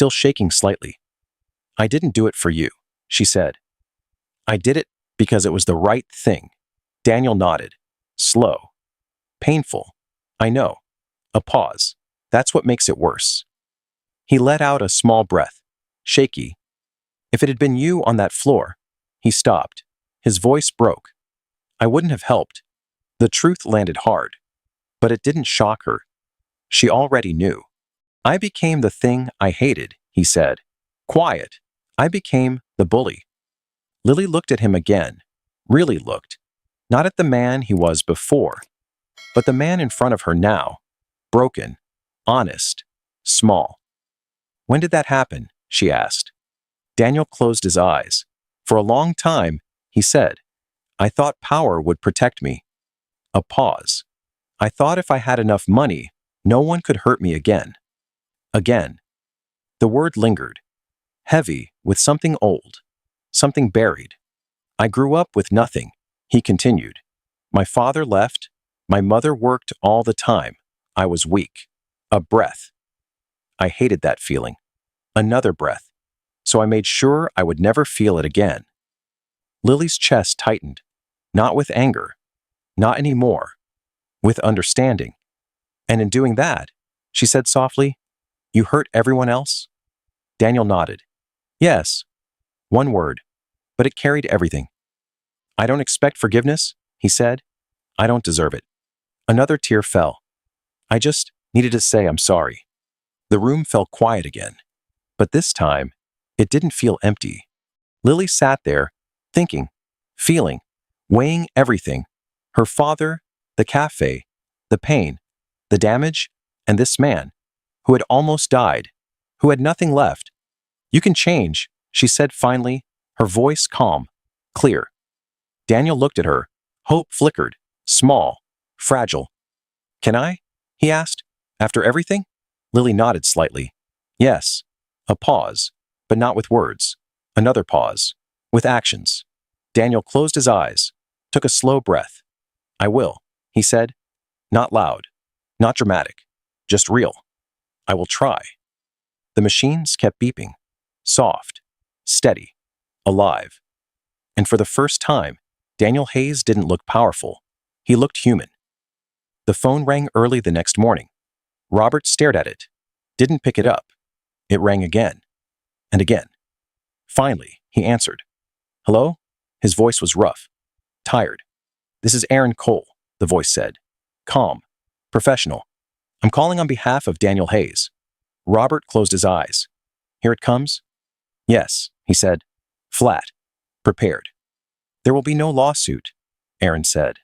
S1: shaking slightly. "I didn't do it for you," she said. "I did it because it was the right thing." Daniel nodded, slow, painful. "I know." A pause. "That's what makes it worse." He let out a small breath, shaky. "If it had been you on that floor," he stopped. His voice broke. "I wouldn't have helped." The truth landed hard, but it didn't shock her. She already knew. "I became the thing I hated," he said. Quiet. "I became the bully." Lily looked at him again, really looked. Not at the man he was before, but the man in front of her now. Broken, honest, small. "When did that happen?" she asked. Daniel closed his eyes. For a long time, he said, "I thought power would protect me." A pause. "I thought if I had enough money, no one could hurt me again." Again. The word lingered, heavy with something old, something buried. "I grew up with nothing," he continued. "My father left. My mother worked all the time. I was weak." A breath. I hated that feeling. Another breath. So I made sure I would never feel it again. Lily's chest tightened. Not with anger. Not anymore. With understanding. And in doing that, she said softly, "You hurt everyone else?" Daniel nodded. "Yes." One word, but it carried everything. "I don't expect forgiveness," he said. "I don't deserve it." Another tear fell. "I just needed to say I'm sorry." The room fell quiet again. But this time, it didn't feel empty. Lily sat there, thinking, feeling, weighing everything. Her father, the cafe, the pain, the damage, and this man, who had almost died, who had nothing left. "You can change," she said finally, her voice calm, clear. Daniel looked at her. Hope flickered, small, fragile. "Can I?" he asked. "After everything?" Lily nodded slightly. "Yes." A pause, but not with words. Another pause, with actions. Daniel closed his eyes, took a slow breath. "I will," he said. Not loud, not dramatic, just real. "I will try." The machines kept beeping. Soft, steady, alive. And for the first time, Daniel Hayes didn't look powerful. He looked human. The phone rang early the next morning. Robert stared at it, didn't pick it up. It rang again, and again. Finally, he answered. "Hello?" His voice was rough, tired. "This is Aaron Cole," the voice said. Calm, professional. "I'm calling on behalf of Daniel Hayes." Robert closed his eyes. "Here it comes?" "Yes," he said. Flat, prepared. "There will be no lawsuit," Aaron said.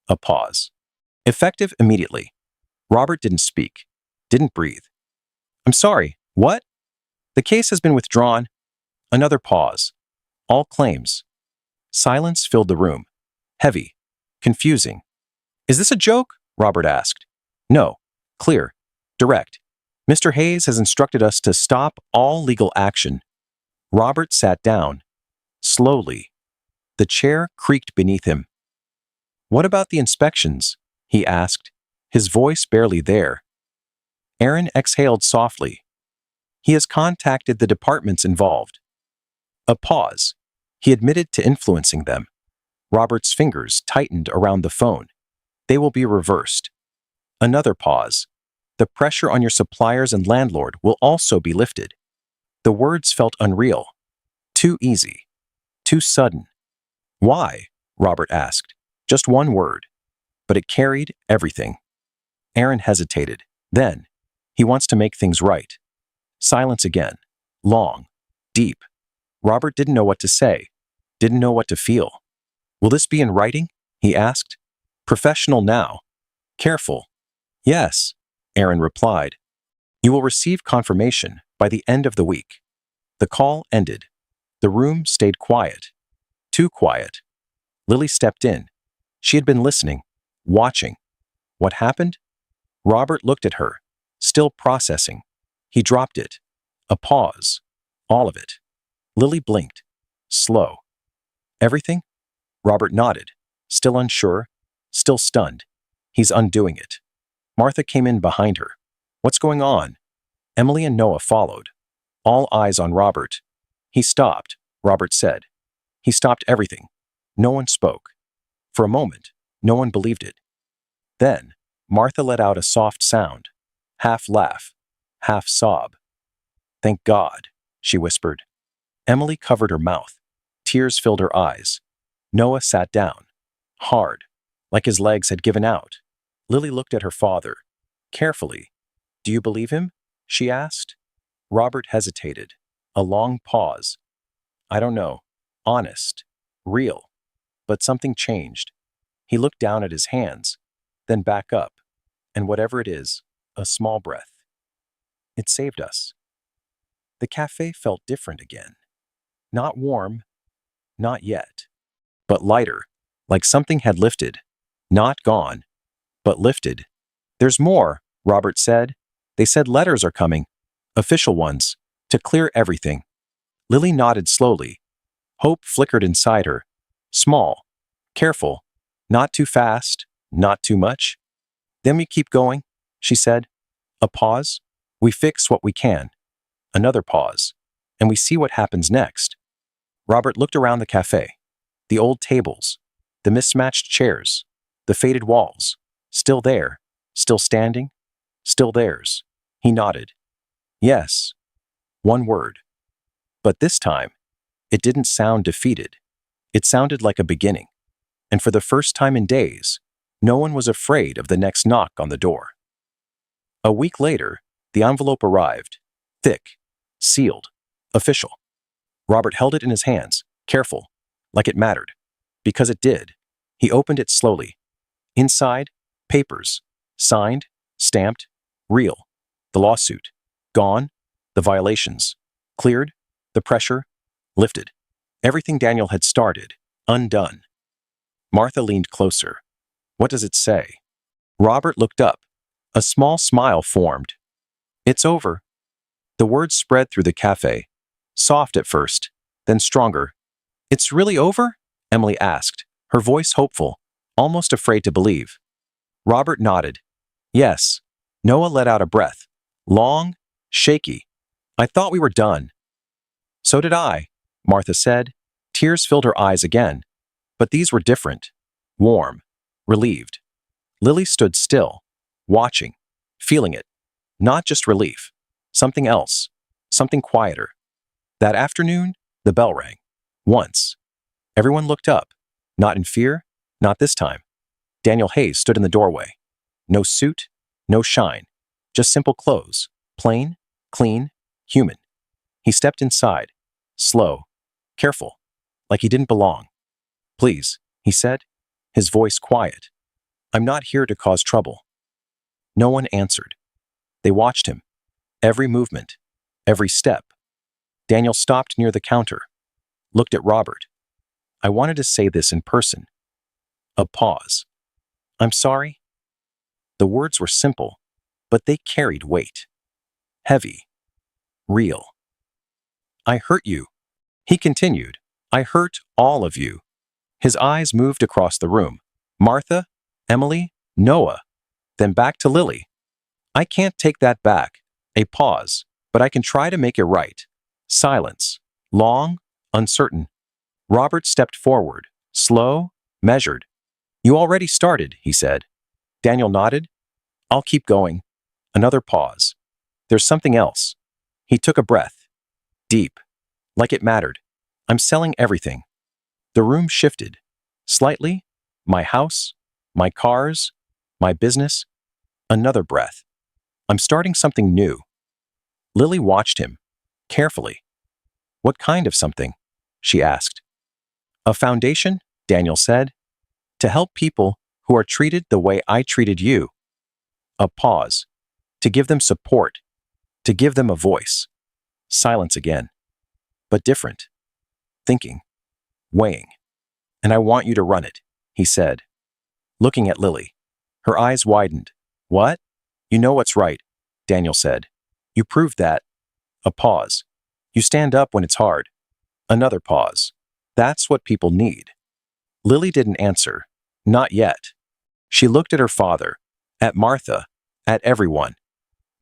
S1: A pause. "Effective immediately." Robert didn't speak, didn't breathe. "I'm sorry, what?" "The case has been withdrawn." Another pause. All claims. Silence filled the room. Heavy, confusing. "Is this a joke?" Robert asked. "No. Clear. Direct. Mr. Hayes has instructed us to stop all legal action." Robert sat down. Slowly. The chair creaked beneath him. "What about the inspections?" he asked, his voice barely there. Aaron exhaled softly. "He has contacted the departments involved." A pause. He admitted to influencing them. Robert's fingers tightened around the phone. "They will be reversed." Another pause. "The pressure on your suppliers and landlord will also be lifted." The words felt unreal. Too easy. Too sudden. "Why?" Robert asked. Just one word. But it carried everything. Aaron hesitated. Then, "He wants to make things right." Silence again. Long. Deep. Robert didn't know what to say. Didn't know what to feel. "Will this be in writing?" he asked. "Professional now. Careful." "Yes," Aaron replied. "You will receive confirmation by the end of the week." The call ended. The room stayed quiet. Too quiet. Lily stepped in. She had been listening, watching. What happened? Robert looked at her, still processing. He dropped it. A pause. All of it. Lily blinked. Slow. "Everything?" Robert nodded, still unsure, still stunned. "He's undoing it." Martha came in behind her. "What's going on?" Emily and Noah followed. All eyes on Robert. "He stopped," Robert said. "He stopped everything." No one spoke. For a moment, no one believed it. Then, Martha let out a soft sound. Half laugh, half sob. "Thank God," she whispered. Emily covered her mouth. Tears filled her eyes. Noah sat down. Hard, like his legs had given out. Lily looked at her father. Carefully. "Do you believe him?" she asked. Robert hesitated. A long pause. "I don't know. Honest. Real." But something changed. He looked down at his hands, then back up, and whatever it is, a small breath. "It saved us." The cafe felt different again. Not warm, not yet, but lighter, like something had lifted. Not gone, but lifted. "There's more," Robert said. "They said letters are coming, official ones, to clear everything." Lily nodded slowly. Hope flickered inside her. Small, careful, not too fast, not too much. "Then we keep going," she said. A pause. "We fix what we can." Another pause. "And we see what happens next." Robert looked around the cafe. The old tables, The mismatched chairs, the faded walls, still there, still standing, still theirs. He nodded. Yes. One word. But this time, it didn't sound defeated. It sounded like a beginning. And for the first time in days, no one was afraid of the next knock on the door. A week later, the envelope arrived. Thick, sealed, official. Robert held it in his hands, careful, like it mattered. Because it did. He opened it slowly. Inside, papers. Signed, stamped, real. The lawsuit. Gone. The violations. Cleared. The pressure. Lifted. Everything Daniel had started. Undone. Martha leaned closer. What does it say? Robert looked up. A small smile formed. It's over. The words spread through the cafe. Soft at first, then stronger. It's really over? Emily asked, her voice hopeful, almost afraid to believe. Robert nodded. Yes. Noah let out a breath. Long, shaky. I thought we were done. So did I, Martha said. Tears filled her eyes again. But these were different. Warm. Relieved. Lily stood still, watching, feeling it. Not just relief. Something else. Something quieter. That afternoon, the bell rang. Once. Everyone looked up. Not in fear, not this time. Daniel Hayes stood in the doorway. No suit, no shine. Just simple clothes. Plain, clean, human. He stepped inside. Slow. Careful. Like he didn't belong. Please, he said, his voice quiet. I'm not here to cause trouble. No one answered. They watched him. Every movement. Every step. Daniel stopped near the counter. Looked at Robert. I wanted to say this in person. A pause. I'm sorry. The words were simple, but they carried weight. Heavy. Real. I hurt you. He continued. I hurt all of you. His eyes moved across the room. Martha, Emily, Noah, then back to Lily. I can't take that back. A pause, but I can try to make it right. Silence. Long, uncertain. Robert stepped forward. Slow, measured. You already started, he said. Daniel nodded. I'll keep going. Another pause. There's something else. He took a breath. Deep. Like it mattered. I'm selling everything. The room shifted. Slightly. My house. My cars. My business. Another breath. I'm starting something new. Lily watched him. Carefully. What kind of something? She asked. A foundation, Daniel said. To help people who are treated the way I treated you. A pause. To give them support. To give them a voice. Silence again. But different. Thinking. Weighing. And I want you to run it, he said. Looking at Lily. Her eyes widened. What? You know what's right, Daniel said. You proved that. A pause. You stand up when it's hard. Another pause. That's what people need. Lily didn't answer. Not yet. She looked at her father, at Martha, at everyone.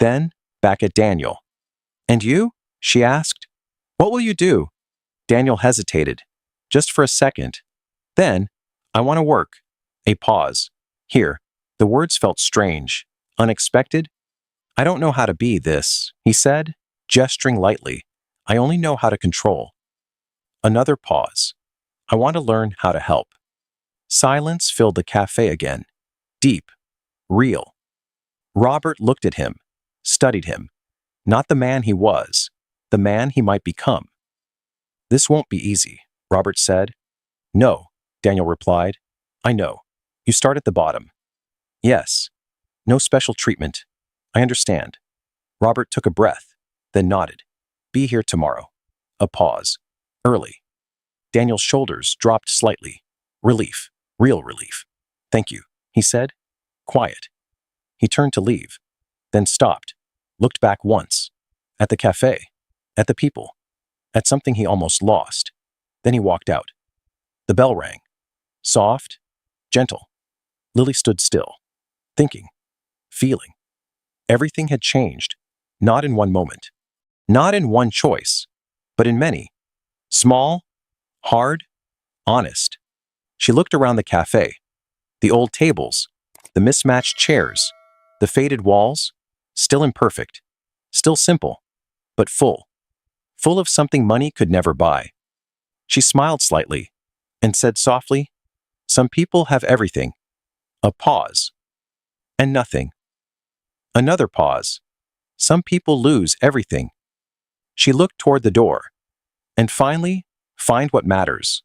S1: Then, back at Daniel. And you? She asked. What will you do? Daniel hesitated. Just for a second. Then, I want to work. A pause. Here. The words felt strange. Unexpected. I don't know how to be this, he said, gesturing lightly. I only know how to control. Another pause. I want to learn how to help. Silence filled the cafe again. Deep. Real. Robert looked at him. Studied him. Not the man he was. The man he might become. This won't be easy, Robert said. No, Daniel replied. I know. You start at the bottom. Yes. No special treatment. I understand. Robert took a breath, then nodded. Be here tomorrow. A pause. Early. Daniel's shoulders dropped slightly. Relief. Real relief. Thank you, he said. Quiet. He turned to leave, then stopped, looked back once. At the cafe. At the people. At something he almost lost. Then he walked out. The bell rang. Soft. Gentle. Lily stood still. Thinking. Feeling. Everything had changed. Not in one moment. Not in one choice. But in many. Small. Hard. Honest. She looked around the cafe. The old tables, the mismatched chairs, the faded walls, still imperfect, still simple, but full. Full of something money could never buy. She smiled slightly and said softly, "Some people have everything." A pause. And nothing. Another pause. Some people lose everything. She looked toward the door. And finally, find what matters.